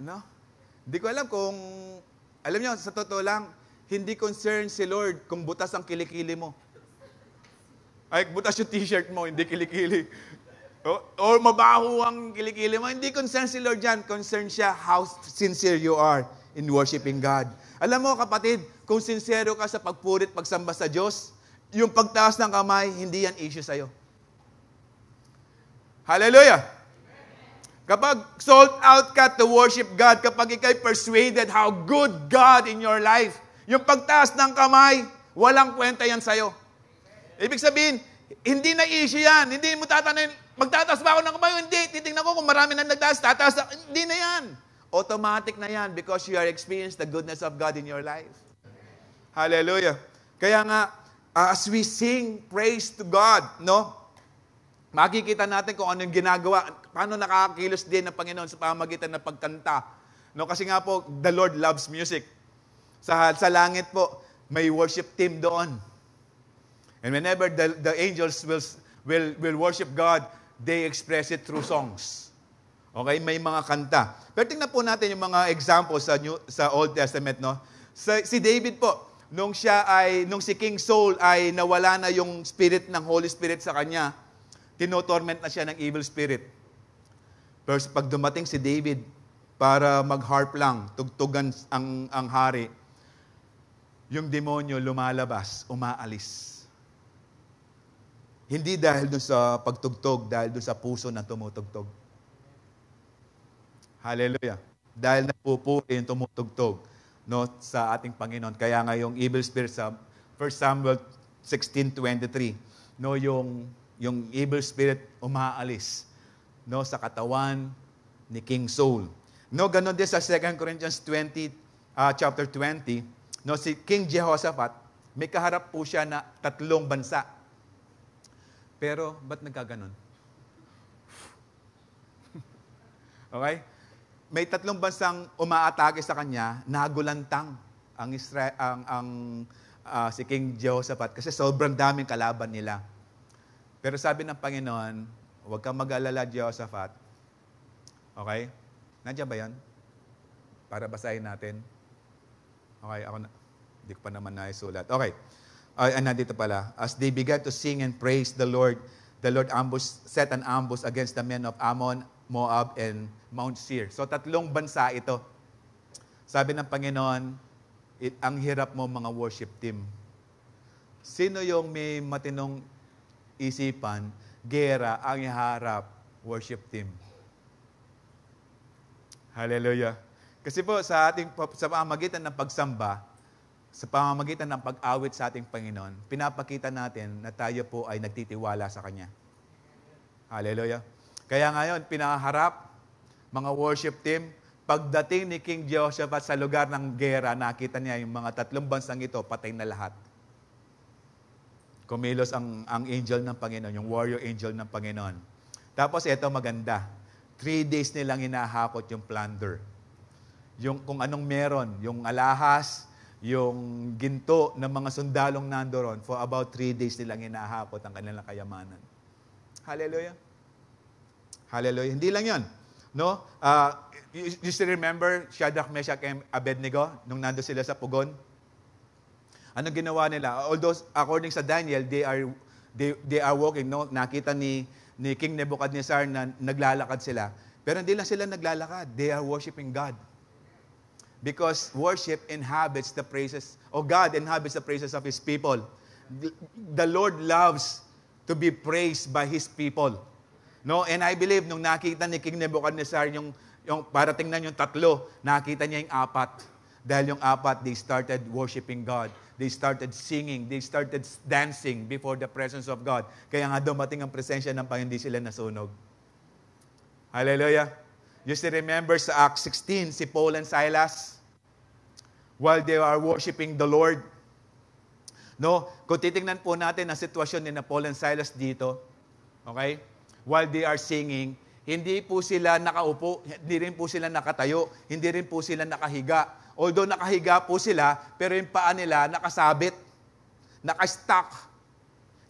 Speaker 1: No? Hindi ko alam kung, alam nyo, sa totoo lang, hindi concerned si Lord kung butas ang kilikili mo. Ay, butas yung t-shirt mo, hindi kilikili. Or mabaho ang kilikili mo. Hindi concerned si Lord dyan. Concerned siya how sincere you are in worshiping God. Alam mo, kapatid, kung sincero ka sa pagpurit, pagsamba sa Diyos, yung pagtaas ng kamay, hindi yan issue sa'yo. Hallelujah! Kapag sold out ka to worship God, kapag ikay persuaded how good God in your life, yung pagtaas ng kamay, walang kwenta yan sa'yo. Ibig sabihin, hindi na issue yan. Hindi mo tatanungin, magtataas ba ako ng kamay? Hindi. Titingnan ko kung marami na nagtaas, tataas. Hindi na yan. Automatic na yan because you are experiencing the goodness of God in your life. Hallelujah. Kaya nga, as we sing praise to God, no? Makikita natin kung ano yung ginagawa, paano nakakakilos din ng Panginoon sa pamamagitan ng pagkanta. No? Kasi nga po, the Lord loves music. Sa langit po, may worship team doon. And whenever the angels will worship God, they express it through songs. Okay? May mga kanta. Pero tingnan po natin yung mga examples sa Old Testament, no? Si David po, nung si King Saul ay nawala na yung spirit ng Holy Spirit sa kanya, tinotorment na siya ng evil spirit. Pero pag dumating si David para mag-harp lang, tugtugan ang hari, yung demonyo lumalabas, umaalis. Hindi dahil doon sa pagtugtog, dahil doon sa puso na tumutugtog. Hallelujah. Dahil napupuri yung tumutugtog, no, sa ating Panginoon. Kaya nga yung evil spirit sa 1 Samuel 16:23, no, yung evil spirit umaalis, no, sa katawan ni King Saul. No, ganun din sa 2 Corinthians chapter 20, no, si King Jehoshaphat, may kaharap po siya na 3 bansa. Pero, ba't nagkaganon? Okay? May 3 bansang umaatake sa kanya, nagulantang si King Jehoshaphat kasi sobrang daming kalaban nila. Pero sabi ng Panginoon, huwag kang mag-alala, Jehoshaphat. Okay? Nandiyan ba yan? Para basahin natin. Okay, ako na. Hindi ko pa naman naisulat. Okay. Nandito pala. As they began to sing and praise the Lord set an ambush against the men of Ammon, Moab, and Mount Seir. So, 3 bansa ito. Sabi ng Panginoon, ang hirap mo mga worship team. Sino yung may matinong isipan, gera ang iharap worship team? Hallelujah. Kasi po sa pamamagitan ng pagsamba, sa pamamagitan ng pag-awit sa ating Panginoon, pinapakita natin na tayo po ay nagtitiwala sa Kanya. Hallelujah. Kaya ngayon, pinaharap, mga worship team, pagdating ni King Jehoshaphat sa lugar ng gera, nakita niya yung mga 3 bansang ito, patay na lahat. Kumilos ang angel ng Panginoon, yung warrior angel ng Panginoon. Tapos ito maganda, 3 days nilang hinahakot yung plunder. Yung kung anong meron, yung alahas, yung ginto ng mga sundalong nandoon, for about 3 days nilang hinahakot ang kanilang kayamanan. Hallelujah. Hallelujah. Hindi lang yan. No? You still remember Shadrach, Meshach, and Abednego nung nando sila sa pugon? Anong ginawa nila? Although according sa Daniel, they are walking, no? Nakita ni King Nebuchadnezzar na naglalakad sila. Pero hindi lang sila naglalakad. They are worshiping God. Because worship inhabits the praises, or God inhabits the praises of His people. The Lord loves to be praised by His people. No? And I believe, nung nakita ni King Nebuchadnezzar yung para tingnan yung 3, nakita niya yung 4. Dahil yung 4, they started worshiping God. They started singing. They started dancing before the presence of God. Kaya nga dumating ang presensya ng Panginoon, hindi sila nasunog. Hallelujah. You still remember sa Acts 16, si Paul and Silas, while they are worshiping the Lord. No? Kung titingnan po natin ang sitwasyon ni Paul and Silas dito, okay? While they are singing, hindi po sila nakaupo, hindi rin po sila nakatayo, hindi rin po sila nakahiga. Although nakahiga po sila, pero yung paa nila nakasabit, nakastuck.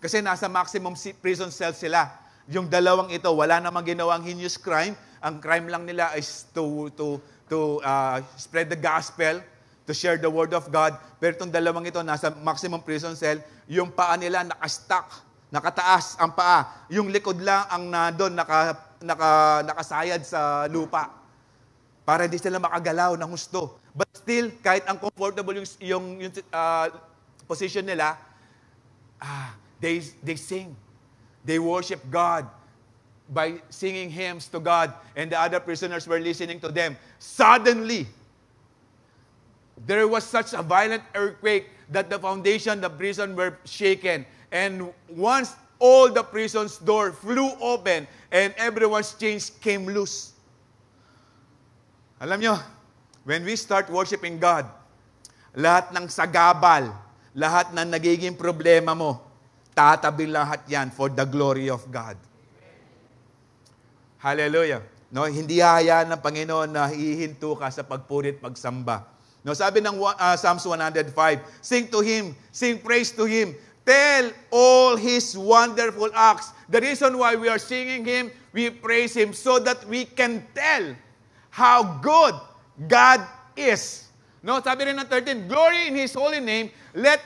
Speaker 1: Kasi nasa maximum prison cell sila. Yung 2 ito, wala namang ginawang heinous crime. Ang crime lang nila is to spread the gospel, to share the word of God. Pero itong 2 ito, nasa maximum prison cell, yung paa nila nakastuck, nakataas ang paa. Yung likod lang ang nandun, nakasayad sa lupa. Para hindi sila makagalaw ng husto. But still, kahit ang comfortable yung position nila, they sing. They worship God by singing hymns to God, and the other prisoners were listening to them. Suddenly, there was such a violent earthquake that the foundation of the prison were shaken. And once all the prison's door flew open and everyone's chains came loose. Alam nyo, when we start worshiping God, lahat ng sagabal, lahat ng nagiging problema mo, tatabi lahat yan for the glory of God. Hallelujah. No, hindi hahayaan ng Panginoon na hihinto ka sa pagpurit, pagsamba. No, sabi ng Psalms 105, sing to Him, sing praise to Him, tell all His wonderful acts. The reason why we are singing Him, we praise Him so that we can tell how good God is. No, sabi rin ng 13, glory in His holy name, let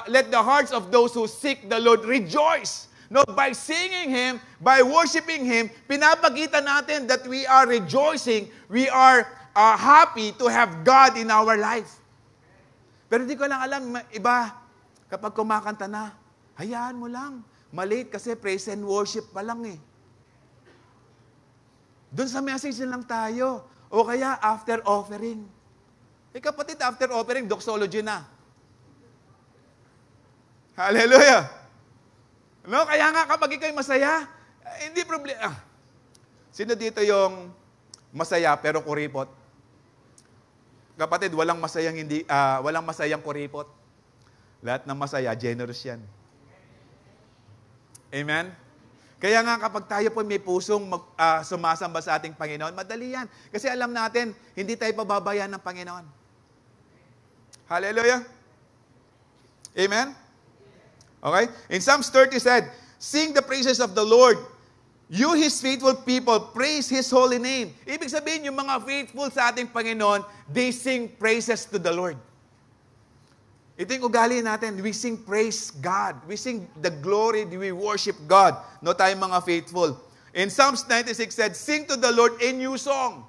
Speaker 1: the hearts of those who seek the Lord rejoice. No, by singing Him, by worshiping Him, pinapakita natin that we are rejoicing, we are happy to have God in our life. Pero hindi ko lang alam, iba, kapag kumakanta na, hayaan mo lang. Malate kasi praise and worship pa lang eh. Doon sa message lang tayo. O kaya after offering. Kapatid, after offering, doxology na. Hallelujah! No, kaya nga kapag ikaw'y masaya, hindi problema. Sino dito yung masaya pero kuripot? Kapatid, walang masayang kuripot. Lahat ng masaya, generous yan. Amen? Kaya nga kapag tayo po may pusong sumasamba sa ating Panginoon, madali yan. Kasi alam natin, hindi tayo pababayaan ng Panginoon. Hallelujah! Amen? Okay? In Psalms 30 said, sing the praises of the Lord. You, His faithful people, praise His holy name. Ibig sabihin, yung mga faithful sa ating Panginoon, they sing praises to the Lord. Ito yung ugali natin. We sing praise God. We sing the glory, we worship God. No tayo mga faithful. In Psalms 96 said, sing to the Lord a new song.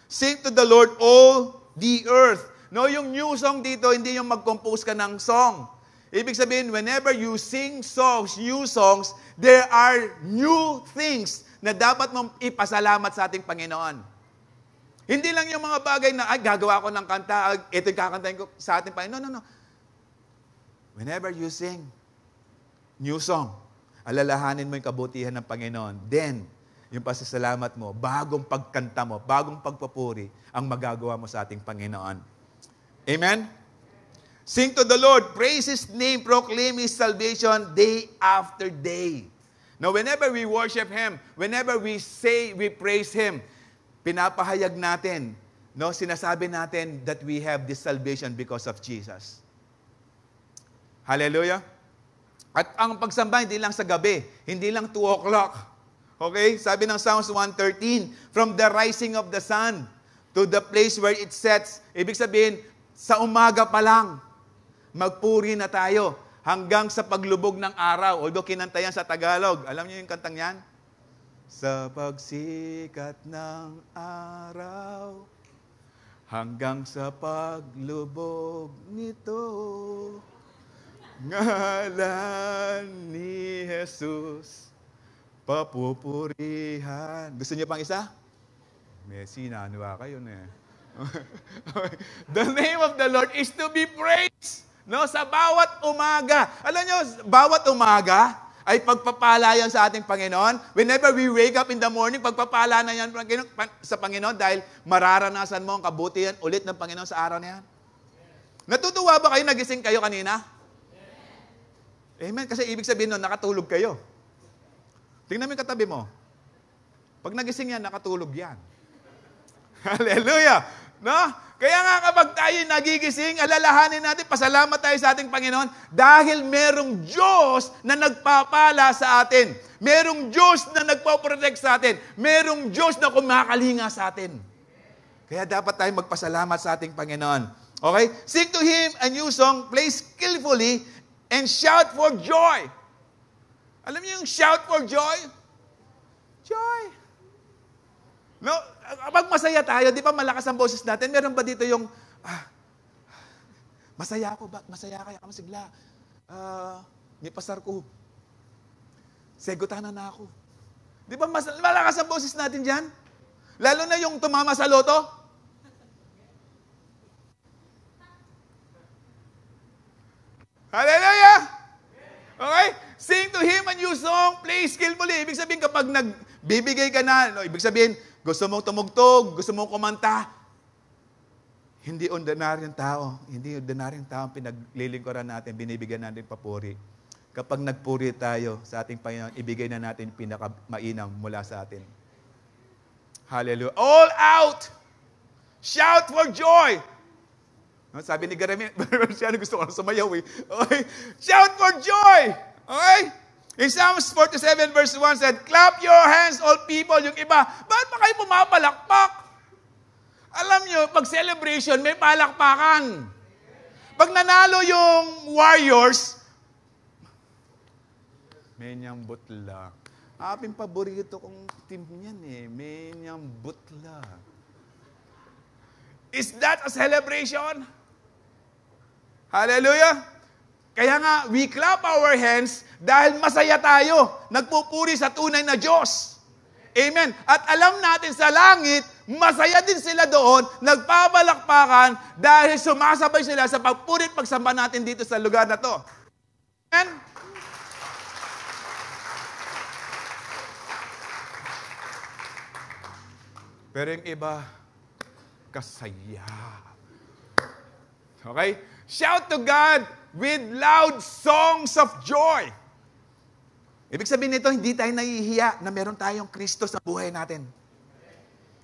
Speaker 1: Sing to the Lord all the earth. No, yung new song dito, hindi yung mag-compose ka ng song. Ibig sabihin, whenever you sing songs, new songs, there are new things na dapat mong ipasalamat sa ating Panginoon. Hindi lang yung mga bagay na, gagawa ko ng kanta, ito yung kakantahin ko sa ating Panginoon. No. Whenever you sing new song, alalahanin mo yung kabutihan ng Panginoon. Then, yung pasasalamat mo, bagong pagkanta mo, bagong pagpupuri, ang magagawa mo sa ating Panginoon. Amen? Sing to the Lord, praise His name, proclaim His salvation day after day. Now, whenever we worship Him, whenever we say, we praise Him, pinapahayag natin, no, sinasabi natin that we have this salvation because of Jesus. Hallelujah. At ang pagsamba, hindi lang sa gabi, hindi lang 2 o'clock. Okay? Sabi ng Psalms 113, from the rising of the sun to the place where it sets. Ibig sabihin, sa umaga pa lang, magpuri na tayo hanggang sa paglubog ng araw. Although kinanta yan sa Tagalog. Alam niyo yung kantang yan? Sa pagsikat ng araw, hanggang sa paglubog nito, ngalan ni Jesus, papupurihan. Gusto niyo pang isa? Messi, nanuwa kayo na eh. The name of the Lord is to be praised. No, sa bawat umaga. Alam niyo, bawat umaga ay pagpapala yan sa ating Panginoon. Whenever we wake up in the morning, pagpapala na yan sa Panginoon dahil mararanasan mo ang kabutihan ulit ng Panginoon sa araw na yan. Natutuwa ba kayo, nagising kayo kanina? Amen. Kasi ibig sabihin nun, nakatulog kayo. Tingnan mo yung katabi mo. Pag nagising yan, nakatulog yan. Hallelujah! No? Kaya nga kapag tayo nagigising, alalahanin natin, pasalamat tayo sa ating Panginoon dahil merong Diyos na nagpapala sa atin. Merong Diyos na nagpo-protect sa atin. Merong Diyos na kumakalinga sa atin. Kaya dapat tayo magpasalamat sa ating Panginoon. Okay? Sing to Him a new song, play skillfully, and shout for joy. Alam niyo yung shout for joy? Joy. No, kapag masaya tayo, di ba malakas ang boses natin? Meron ba dito yung, masaya ako, masaya kaya ako sigla. May pasar ko. Segutanan na ako. Di ba malakas ang boses natin dyan? Lalo na yung tumama sa loto. Hallelujah! Okay? Sing to Him a new song, play skillfully. Ibig sabihin kapag nagbibigay ka na, no, ibig sabihin, gusto mong tumugtog, gusto mong kumanta, hindi ordinaryong tao. Hindi ordinaryong tao ang pinaglilingkuran natin, binibigyan natin papuri. Kapag nagpuri tayo sa ating Panginoon, ibigay na natin pinakamainam mula sa atin. Hallelujah. All out! Shout for joy! No, sabi ni Garami, gusto ko na sumayaw eh. Okay? Shout for joy! Okay? In Psalms 47 verse 1 said, clap your hands all people. Yung iba, bakit ba kayo pumapalakpak? Alam nyo, pag celebration, may palakpakan. Pag nanalo yung Warriors, Menyang Butla. Aping paborito kong team yan eh. Menyang Butla. Is that a celebration? Hallelujah! Kaya nga, we clap our hands dahil masaya tayo. Nagpupuri sa tunay na Diyos. Amen. At alam natin sa langit, masaya din sila doon, nagpabalakpakan dahil sumasabay sila sa pagpuri at pagsamba natin dito sa lugar na to. Amen. Pero yung iba, kasaya. Okay? Shout to God with loud songs of joy. Ibig sabihin nito, hindi tayo nahihiya na meron tayong Kristo sa buhay natin.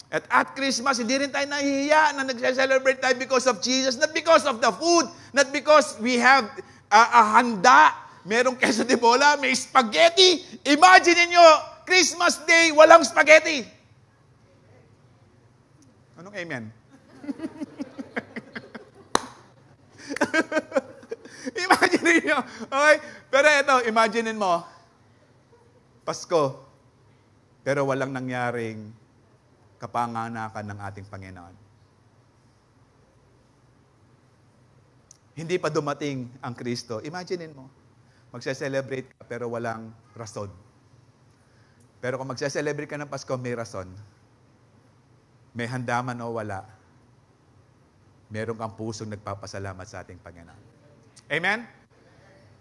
Speaker 1: At Christmas, hindi rin tayo nahihiya na nag-celebrate tayo because of Jesus, not because of the food, not because we have a handa, merong queso de bola, may spaghetti. Imagine niyo, Christmas Day, walang spaghetti. Anong amen? Imagine nyo. Okay? Pero ito, imaginein mo, Pasko, pero walang nangyaring kapanganakan ng ating Panginoon. Hindi pa dumating ang Kristo. Imaginein mo, magse-celebrate ka pero walang rason. Pero kung magse-celebrate ka ng Pasko, may rason. May handa man o wala, meron kang pusong nagpapasalamat sa ating Panginoon. Amen?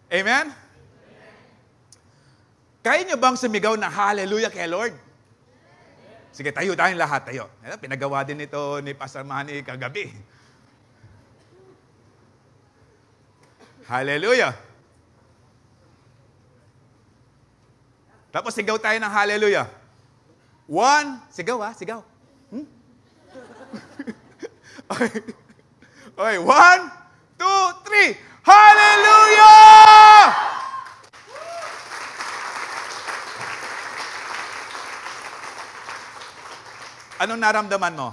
Speaker 1: Amen? Kaya nyo bang sumigaw na hallelujah kay Lord? Sige, tayo tayong lahat, tayo. Pinagawa din ito ni Pastor Manny kagabi. Hallelujah. Tapos sigaw tayo ng hallelujah. 1, sigaw sigaw. Okay, 1, 2, 3. Hallelujah! Anong naramdaman mo?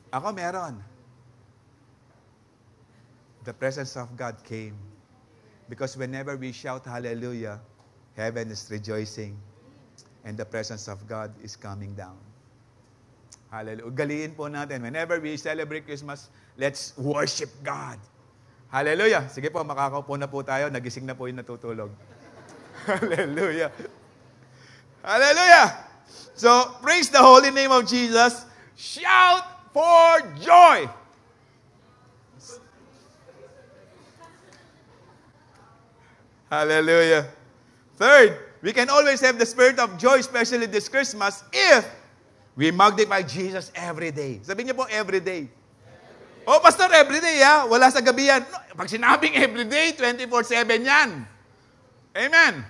Speaker 1: Ako meron. The presence of God came. Because whenever we shout hallelujah, heaven is rejoicing. And the presence of God is coming down. Hallelujah. Ugaliin po natin. Whenever we celebrate Christmas, let's worship God. Hallelujah. Sige po, makakaupo na po tayo. Nagising na po yung natutulog. Hallelujah. Hallelujah. So, praise the holy name of Jesus. Shout for joy. Hallelujah. Third, we can always have the spirit of joy, especially this Christmas, if we magnify Jesus every day. Sabihin niyo po, every day. Oh, Pastor, every day, ha? Wala sa gabi yan. No, pag sinabing every day, 24/7 yan. Amen.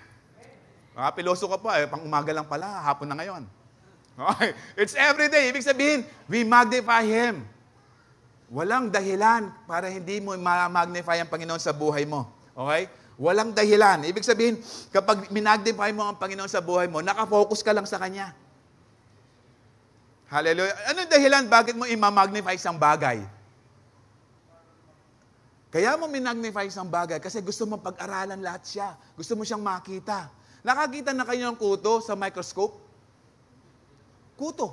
Speaker 1: Mga piloso ka pa, pang umaga lang pala, hapon na ngayon. Okay. It's every day. Ibig sabihin, we magnify Him. Walang dahilan para hindi mo ma-magnify ang Panginoon sa buhay mo. Okay? Walang dahilan. Ibig sabihin, kapag minagnify mo ang Panginoon sa buhay mo, nakafocus ka lang sa Kanya. Hallelujah. Anong dahilan bakit mo ima-magnify isang bagay? Kaya mo minagnify isang bagay kasi gusto mo pag-aralan lahat siya. Gusto mo siyang makita. Nakakita na kayo ng kuto sa microscope? Kuto.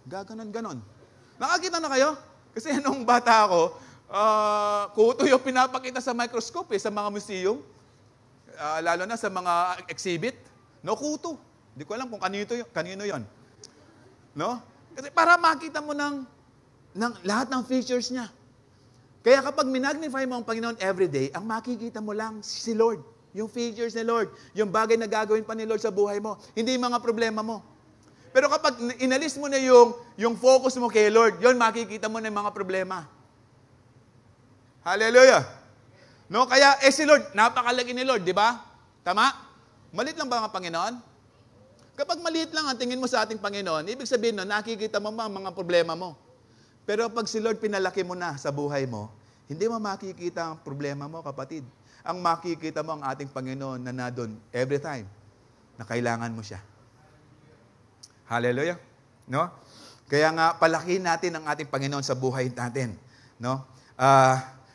Speaker 1: Gaganon-ganon. Nakakita na kayo? Kasi nung bata ako, kuto yung pinapakita sa microscope sa mga museum. Lalo na sa mga exhibit. No, kuto. Hindi ko alam kung kanino yon. No? Kasi para makita mo ng lahat ng features niya. Kaya kapag minagnify mo ang Panginoon everyday, ang makikita mo lang si Lord. Yung features ni Lord. Yung bagay na gagawin pa ni Lord sa buhay mo. Hindi yung mga problema mo. Pero kapag inalis mo na yung focus mo kay Lord, yun makikita mo na yung mga problema. Hallelujah. No, kaya si Lord, napakalaki ni Lord, di ba? Tama? Maliit lang ba ang Panginoon? Kapag maliit lang ang tingin mo sa ating Panginoon, ibig sabihin nakikita mo ang mga problema mo. Pero pag si Lord pinalaki mo na sa buhay mo, hindi mo makikita ang problema mo, kapatid. Ang makikita mo ang ating Panginoon na nandun every time na kailangan mo siya. Hallelujah. No? Kaya nga, palakihin natin ang ating Panginoon sa buhay natin. No?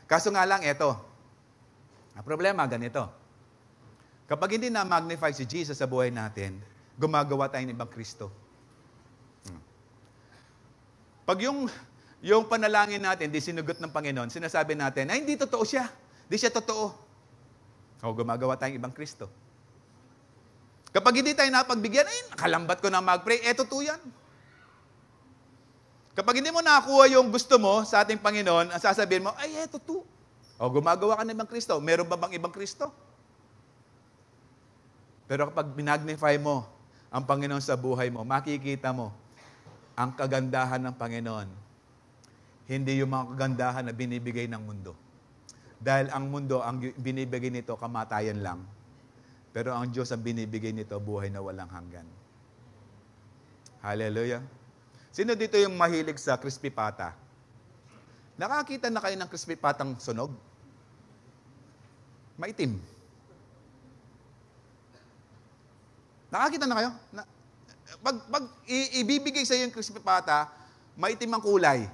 Speaker 1: Kaso nga lang, ito. Ang problema, ganito. Kapag hindi na-magnify si Jesus sa buhay natin, gumagawa tayo ng ibang Kristo. Pag yung panalangin natin, di sinugot ng Panginoon, sinasabi natin, ay, hindi totoo siya. Hindi siya totoo. O, gumagawa tayong ibang Kristo. Kapag hindi tayo napagbigyan, ay, nakalambat ko na mag-pray, totoo yan. Kapag hindi mo nakakuha yung gusto mo sa ating Panginoon, ang sasabihin mo, ay, totoo. O, gumagawa ka ng ibang Kristo. Meron ba bang ibang Kristo? Pero kapag binagnify mo ang Panginoon sa buhay mo, makikita mo ang kagandahan ng Panginoon. Hindi yung mga kagandahan na binibigay ng mundo. Dahil ang mundo, ang binibigay nito, kamatayan lang. Pero ang Diyos ang binibigay nito, buhay na walang hanggan. Hallelujah. Sino dito yung mahilig sa crispy pata? Nakakita na kayo ng crispy patang sunog? Maitim. Nakakita na kayo? Pag ibibigay sa iyo yung crispy pata, maitim ang kulay.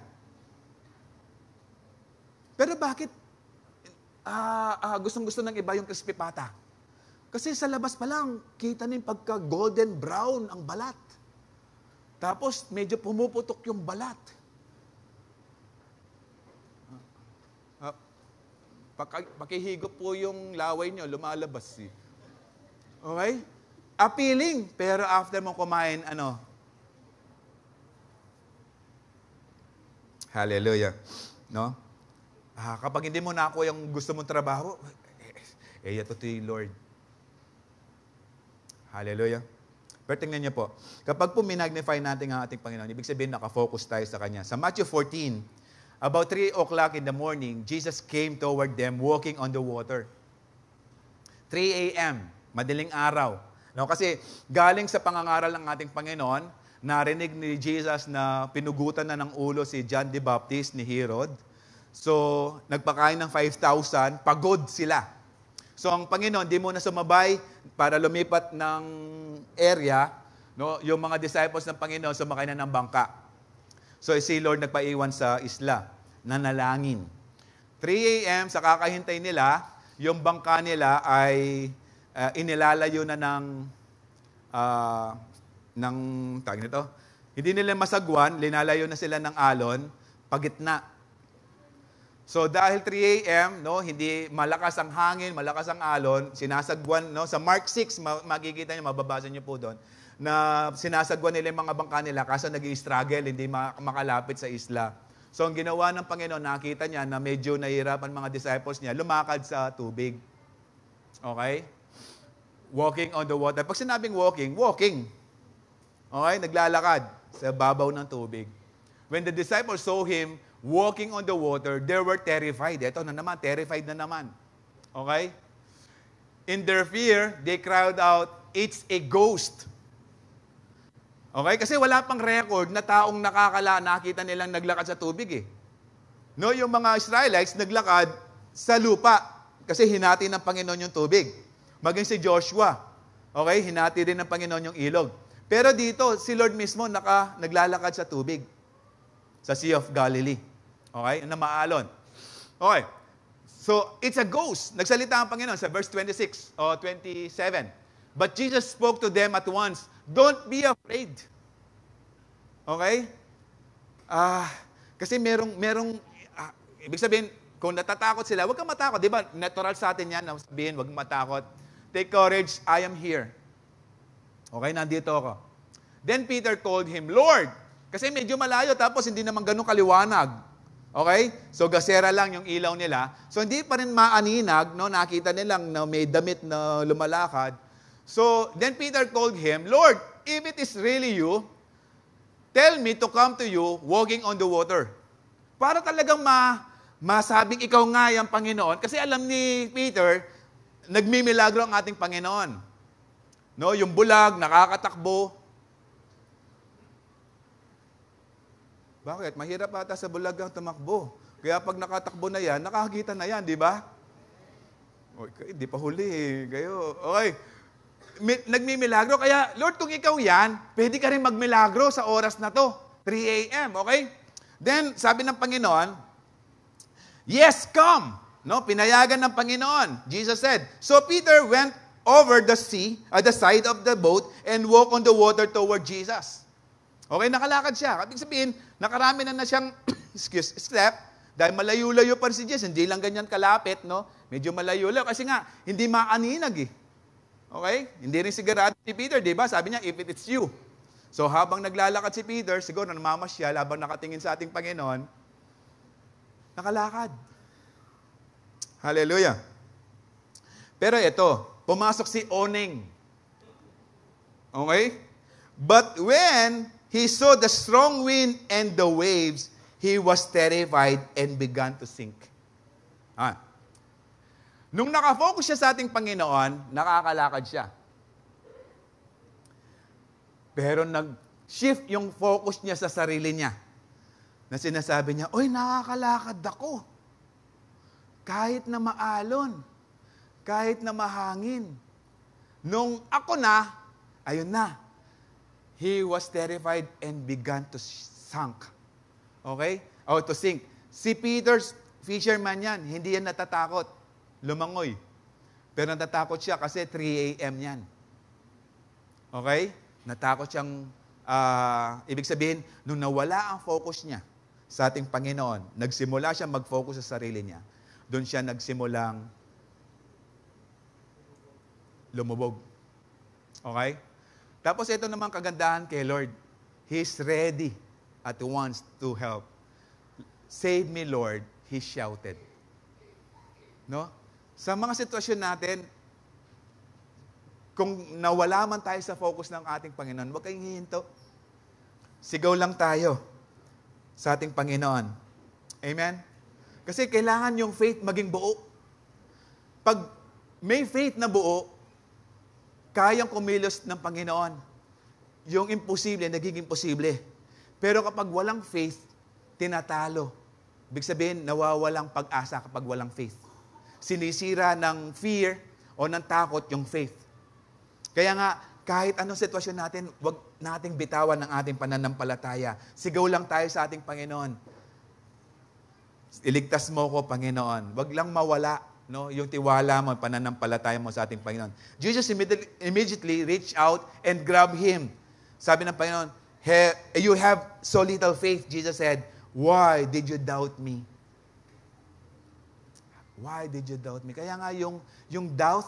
Speaker 1: Pero bakit gustong-gusto ng iba yung crispy pata? Kasi sa labas pa lang, kita na yung pagka golden brown ang balat. Tapos medyo pumuputok yung balat. Pakihigop po yung laway nyo, lumalabas eh. Okay? Appealing, pero after mo kumain, Hallelujah. No? Kapag hindi mo nakuha yung gusto mong trabaho, ito to yung Lord. Hallelujah. Pero tingnan niyo po, kapag po minagnify natin ang ating Panginoon, ibig sabihin nakafocus tayo sa Kanya. Sa Matthew 14, about 3 o'clock in the morning, Jesus came toward them walking on the water. 3 a.m., madaling araw. No, kasi galing sa pangangaral ng ating Panginoon, narinig ni Jesus na pinugutan na ng ulo si John the Baptist ni Herod. So, nagpakain ng 5,000, pagod sila. So, ang Panginoon, di muna sumabay para lumipat ng area, no? Yung mga disciples ng Panginoon, sumakay na ng bangka. So, si Lord nagpaiwan sa isla, nanalangin. 3 a.m., sa kakahintay nila, yung bangka nila ay inilalayo na tawag nito, hindi nila masagwan, linalayo na sila ng alon, pagitna. So dahil 3 a.m., no, hindi malakas ang hangin, malakas ang alon, sinasagwan, no, sa Mark 6, makikita niyo, mababasa niyo po doon, na sinasagwan nila yung mga bangka nila kasi nag-i-struggle, hindi makalapit sa isla. So ang ginawa ng Panginoon, nakita niya na medyo nahihirapan mga disciples niya, lumakad sa tubig. Okay? Walking on the water. Pag sinabing walking. Okay? Naglalakad sa babaw ng tubig. When the disciples saw him walking on the water, they were terrified. Ito na naman, terrified na naman. Okay? In their fear, they cried out, "It's a ghost." Okay? Kasi wala pang record na taong nakita nilang naglakad sa tubig eh. No, yung mga Israelites naglakad sa lupa kasi hinati ng Panginoon yung tubig. Maging si Joshua. Okay? Hinati rin ng Panginoon yung ilog. Pero dito, si Lord mismo naglalakad sa tubig. Sa Sea of Galilee. Okay? Na maalon. Okay. So, it's a ghost. Nagsalita ang Panginoon sa verse 26 o 27. But Jesus spoke to them at once. Don't be afraid. Okay? Kasi ibig sabihin, kung natatakot sila, huwag kang matakot. Di ba? Natural sa atin yan, sabihin, huwag matakot. Take courage, I am here. Okay, nandito ako. Then Peter told him, Lord, kasi medyo malayo, tapos hindi naman ganun kaliwanag. Okay? So, gasera lang yung ilaw nila. So, hindi pa rin maaninag, no? Nakita nilang na may damit na lumalakad. So, then Peter told him, Lord, if it is really you, tell me to come to you walking on the water. Para talagang masabing ikaw nga yung Panginoon. Kasi alam ni Peter, nagmimilagro ang ating Panginoon. No, yung bulag, nakakatakbo. Bakit? Mahirap ata sa bulag ang tumakbo. Kaya pag nakatakbo na yan, nakakita na yan, di ba? Di pa huli eh. Okay. Nagmimilagro. Kaya, Lord, kung ikaw yan, pwede ka rin magmilagro sa oras na to. 3 a.m., okay? Then, sabi ng Panginoon, yes, come. No, pinayagan ng Panginoon. Jesus said. So Peter went over the sea, at the side of the boat, and walked on the water toward Jesus. Okay, nakalakad siya. Ibig sabihin, nakarami na siyang step, dahil malayo-layo pa si Jesus. Hindi lang ganyan kalapit, no? Medyo malayo-layo. Kasi nga, hindi maaninag eh. Okay? Hindi rin sigurado si Peter, di ba? Sabi niya, if it's you. So habang naglalakad si Peter, siguro namamasyal, habang nakatingin sa ating Panginoon, nakalakad. Hallelujah. Pero ito, pumasok si Oneng. Okay? But when he saw the strong wind and the waves, he was terrified and began to sink. Nung nakafocus siya sa ating Panginoon, nakakalakad siya. Pero nag-shift yung focus niya sa sarili niya. Na sinasabi niya, oy, nakakalakad ako. Kahit na maalon. Kahit na mahangin. Nung ako na, ayun na. He was terrified and began to sink. Okay? To sink. Si Peter's Fisherman yan, hindi yan natatakot. Lumangoy. Pero natatakot siya kasi 3 a.m. yan. Okay? Natakot siyang, ibig sabihin, nung nawala ang focus niya sa ating Panginoon, nagsimula siya mag-focus sa sarili niya, doon siya nagsimulang lumubog. Okay? Tapos ito naman kagandahan kay Lord. He's ready at wants to help. Save me, Lord, he shouted. No? Sa mga sitwasyon natin, kung nawala man tayo sa focus ng ating Panginoon, huwag kayong hihinto. Sigaw lang tayo sa ating Panginoon. Amen? Kasi kailangan yung faith maging buo. Pag may faith na buo, kayang kumilos ng Panginoon. Yung imposible, nagiging posible. Pero kapag walang faith, tinatalo. Ibig sabihin, nawawalang pag-asa kapag walang faith. Sinisira ng fear o ng takot yung faith. Kaya nga, kahit anong sitwasyon natin, huwag nating bitawan ang ating pananampalataya. Sigaw lang tayo sa ating Panginoon. Iligtas mo ko, Panginoon. Huwag lang mawala, no, yung tiwala mo, pananampalataya mo sa ating Panginoon. Jesus immediately reached out and grabbed him. Sabi ng Panginoon, you have so little faith. Jesus said, why did you doubt me? Why did you doubt me? Kaya nga yung doubt,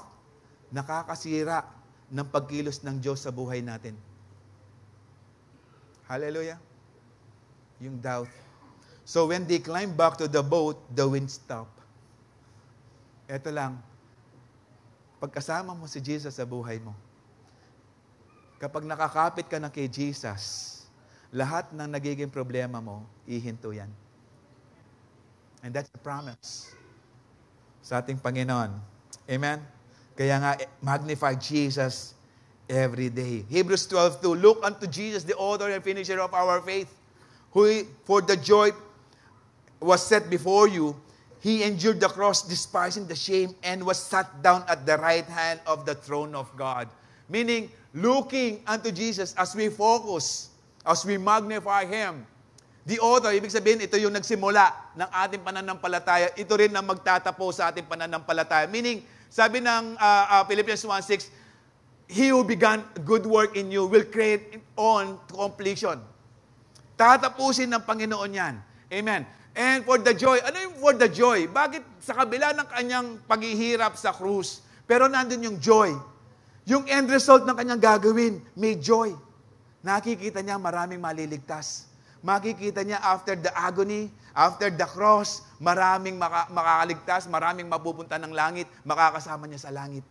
Speaker 1: nakakasira ng pagkilos ng Diyos sa buhay natin. Hallelujah. Yung doubt. So when they climbed back to the boat, the wind stopped. Ito lang, pagkasama mo si Jesus sa buhay mo, kapag nakakapit ka na kay Jesus, lahat ng nagiging problema mo, ihinto yan. And that's a promise sa ating Panginoon. Amen? Kaya nga, magnify Jesus every day. Hebrews 12:2, look unto Jesus, the author and finisher of our faith, who for the joy was set before you, He endured the cross, despising the shame, and was sat down at the right hand of the throne of God. Meaning, looking unto Jesus as we focus, as we magnify Him. The author, ibig sabihin, ito yung nagsimula ng ating pananampalataya. Ito rin ang magtatapo sa ating pananampalataya. Meaning, sabi ng Philippians 1:6, He who began good work in you will carry it on to completion. Tatapusin ng Panginoon yan. Amen. And for the joy, ano yung for the joy? Bakit sa kabila ng kanyang paghihirap sa krus, pero nandun yung joy? Yung end result ng kanyang gagawin, may joy. Nakikita niya maraming maliligtas. Makikita niya after the agony, after the cross, maraming makakaligtas, maraming mapupunta ng langit, makakasama niya sa langit.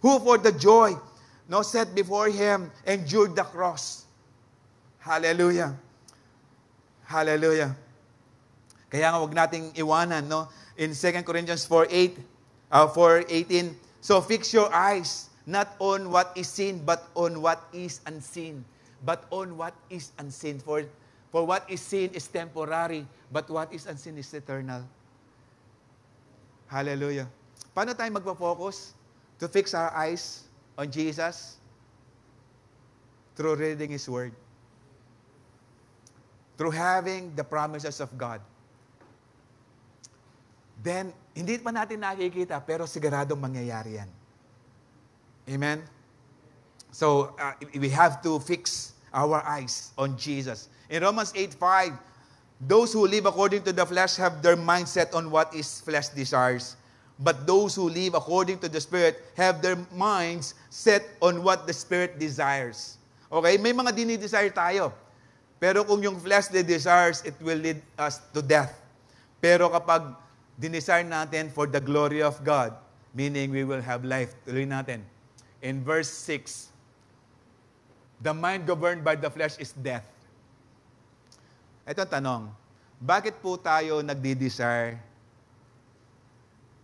Speaker 1: Who for the joy, no, set before him, endured the cross. Hallelujah. Hallelujah. Kaya nga wag nating iwanan, no? In 2 Corinthians 4:18, so fix your eyes not on what is seen, but on what is unseen. But on what is unseen. For what is seen is temporary, but what is unseen is eternal. Hallelujah. Paano tayo magpo-focus? To fix our eyes on Jesus? Through reading His Word. Through having the promises of God. Then, hindi pa natin nakikita, pero siguradong mangyayari yan. Amen? So, we have to fix our eyes on Jesus. In Romans 8:5, those who live according to the flesh have their mindset on what is flesh desires. But those who live according to the Spirit have their minds set on what the Spirit desires. Okay? May mga dinidesire tayo. Pero kung yung fleshly desires, it will lead us to death. Pero kapag dinesire natin for the glory of God, meaning we will have life. Tuloy natin. In verse 6, the mind governed by the flesh is death. Ito ang tanong, bakit po tayo nagdi-desire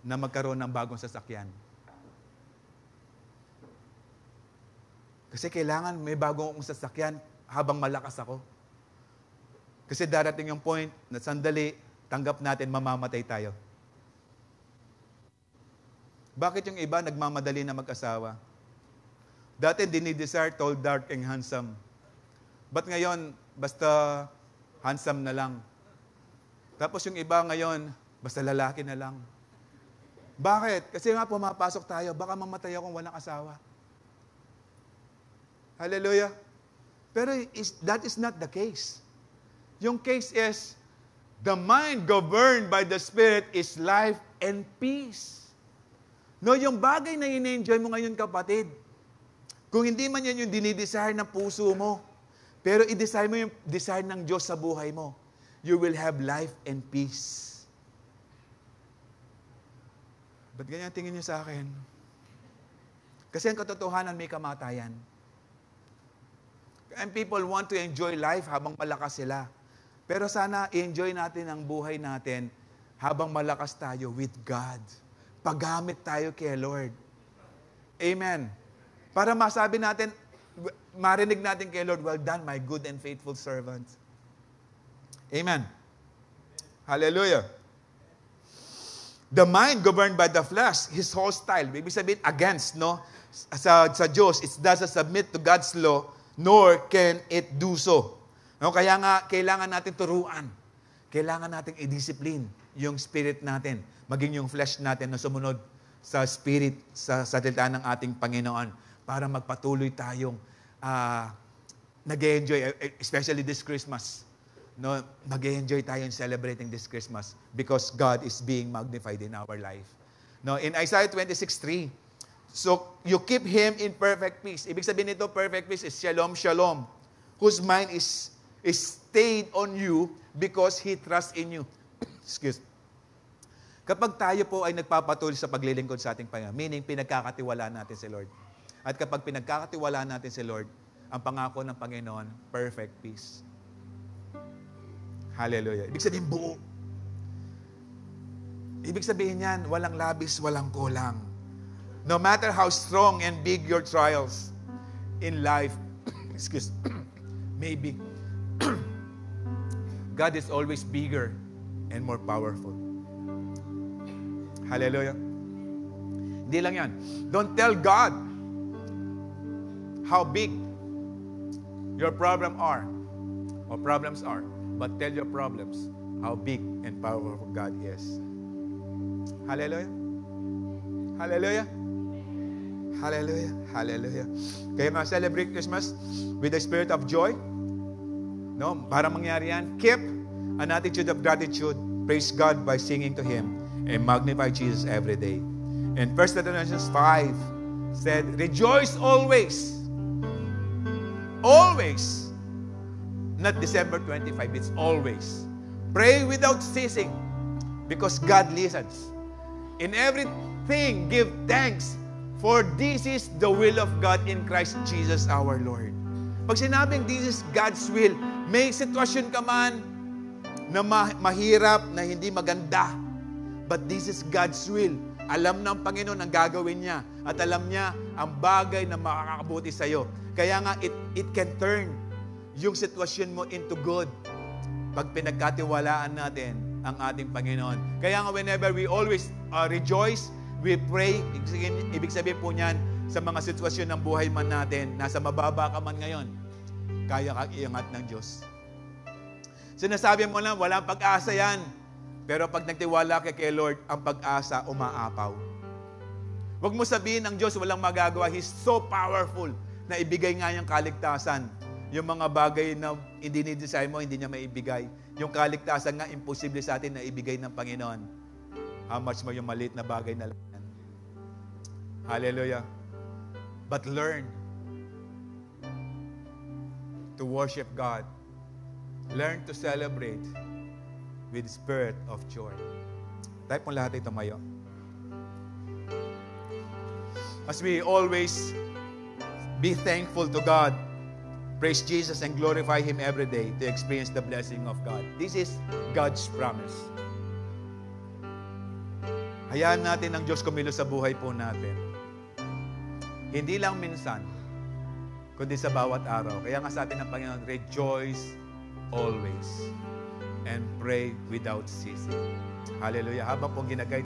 Speaker 1: na magkaroon ng bagong sasakyan? Kasi kailangan may bagong sasakyan habang malakas ako. Kasi darating yung point na sandali, tanggap natin mamamatay tayo. Bakit yung iba nagmamadali na mag-asawa? Dati dinidesire tall, dark, and handsome. Ba't ngayon, basta handsome na lang? Tapos yung iba ngayon, Basta lalaki na lang. Bakit? Kasi nga pumapasok tayo, baka mamatay akong walang asawa. Hallelujah. Pero that is not the case. Yung case is, the mind governed by the Spirit is life and peace. No, yung bagay na in-enjoy mo ngayon, kapatid, kung hindi man yan yung dinidesire ng puso mo, pero i-desire mo yung desire ng Diyos sa buhay mo, you will have life and peace. Ba't ganyan tingin niyo sa akin? Kasi ang katotohanan may kamatayan. And people want to enjoy life habang malakas sila. Pero sana i-enjoy natin ang buhay natin habang malakas tayo with God. Paggamit tayo kay Lord. Amen. Para masabi natin, marinig natin kay Lord, well done, my good and faithful servant. Amen. Hallelujah. The mind governed by the flesh is hostile. Ibig sabihin, against, no? Sa Diyos, it doesn't submit to God's law, nor can it do so. No? Kaya nga, kailangan natin turuan. Kailangan natin i-discipline yung spirit natin. Maging yung flesh natin na sumunod sa spirit, sa salita ng ating Panginoon para magpatuloy tayong nag-enjoy, especially this Christmas. No, mag-enjoy tayo in celebrating this Christmas because God is being magnified in our life. No, in Isaiah 26:3, so you keep him in perfect peace. Ibig sabihin nito, perfect peace is shalom, shalom, whose mind is stayed on you because he trusts in you. Excuse. Kapag tayo po ay nagpapatuloy sa paglilingkod sa ating Panginoon, meaning pinagkakatiwalaan natin si Lord. At kapag pinagkakatiwalaan natin si Lord, ang pangako ng Panginoon, perfect peace. Hallelujah. Ibig sabihin buo. Ibig sabihin yan, walang labis, walang kulang. No matter how strong and big your trials in life, maybe, God is always bigger and more powerful. Hallelujah. Hindi lang yan. Don't tell God how big your problems are. But tell your problems how big and powerful God is. Hallelujah. Hallelujah. Hallelujah. Hallelujah. Kaya nga, celebrate Christmas with the spirit of joy. No? Para mangyari yan, keep an attitude of gratitude. Praise God by singing to Him and magnify Jesus every day. And 1 Thessalonians 5 said, rejoice always. Always. Not December 25, it's always. Pray without ceasing because God listens. In everything, give thanks for this is the will of God in Christ Jesus our Lord. Pag sinabing this is God's will, may sitwasyon ka man na mahirap, na hindi maganda, but this is God's will. Alam ng Panginoon ang gagawin niya at alam niya ang bagay na makakabuti sa iyo. Kaya nga, it can turn yung sitwasyon mo into good pag pinagkatiwalaan natin ang ating Panginoon. Kaya nga whenever we always rejoice, we pray, ibig sabihin po niyan, sa mga sitwasyon ng buhay man natin, nasa mababa ka man ngayon, kaya kang iangat ng Diyos. Sinasabi mo lang, walang pag-asa yan. Pero pag nagtiwala ka kay Lord, ang pag-asa umaapaw. Huwag mo sabihin ng Diyos walang magagawa. He's so powerful na ibigay nga niyang kaligtasan. Yung mga bagay na hindi ni-desire mo, hindi niya maibigay. Yung kaligtasan nga, imposible sa atin na ibigay ng Panginoon. How much mo yung maliit na bagay na lang yan. Hallelujah. But learn to worship God. Learn to celebrate with spirit of joy. Type mo lahat ito mayo. As we always be thankful to God, praise Jesus and glorify Him every day to experience the blessing of God. This is God's promise. Hayaan natin ang Diyos kumilos sa buhay po natin. Hindi lang minsan, kundi sa bawat araw. Kaya nga sa atin ng Panginoon, rejoice always and pray without ceasing. Hallelujah. Habang pong ginagay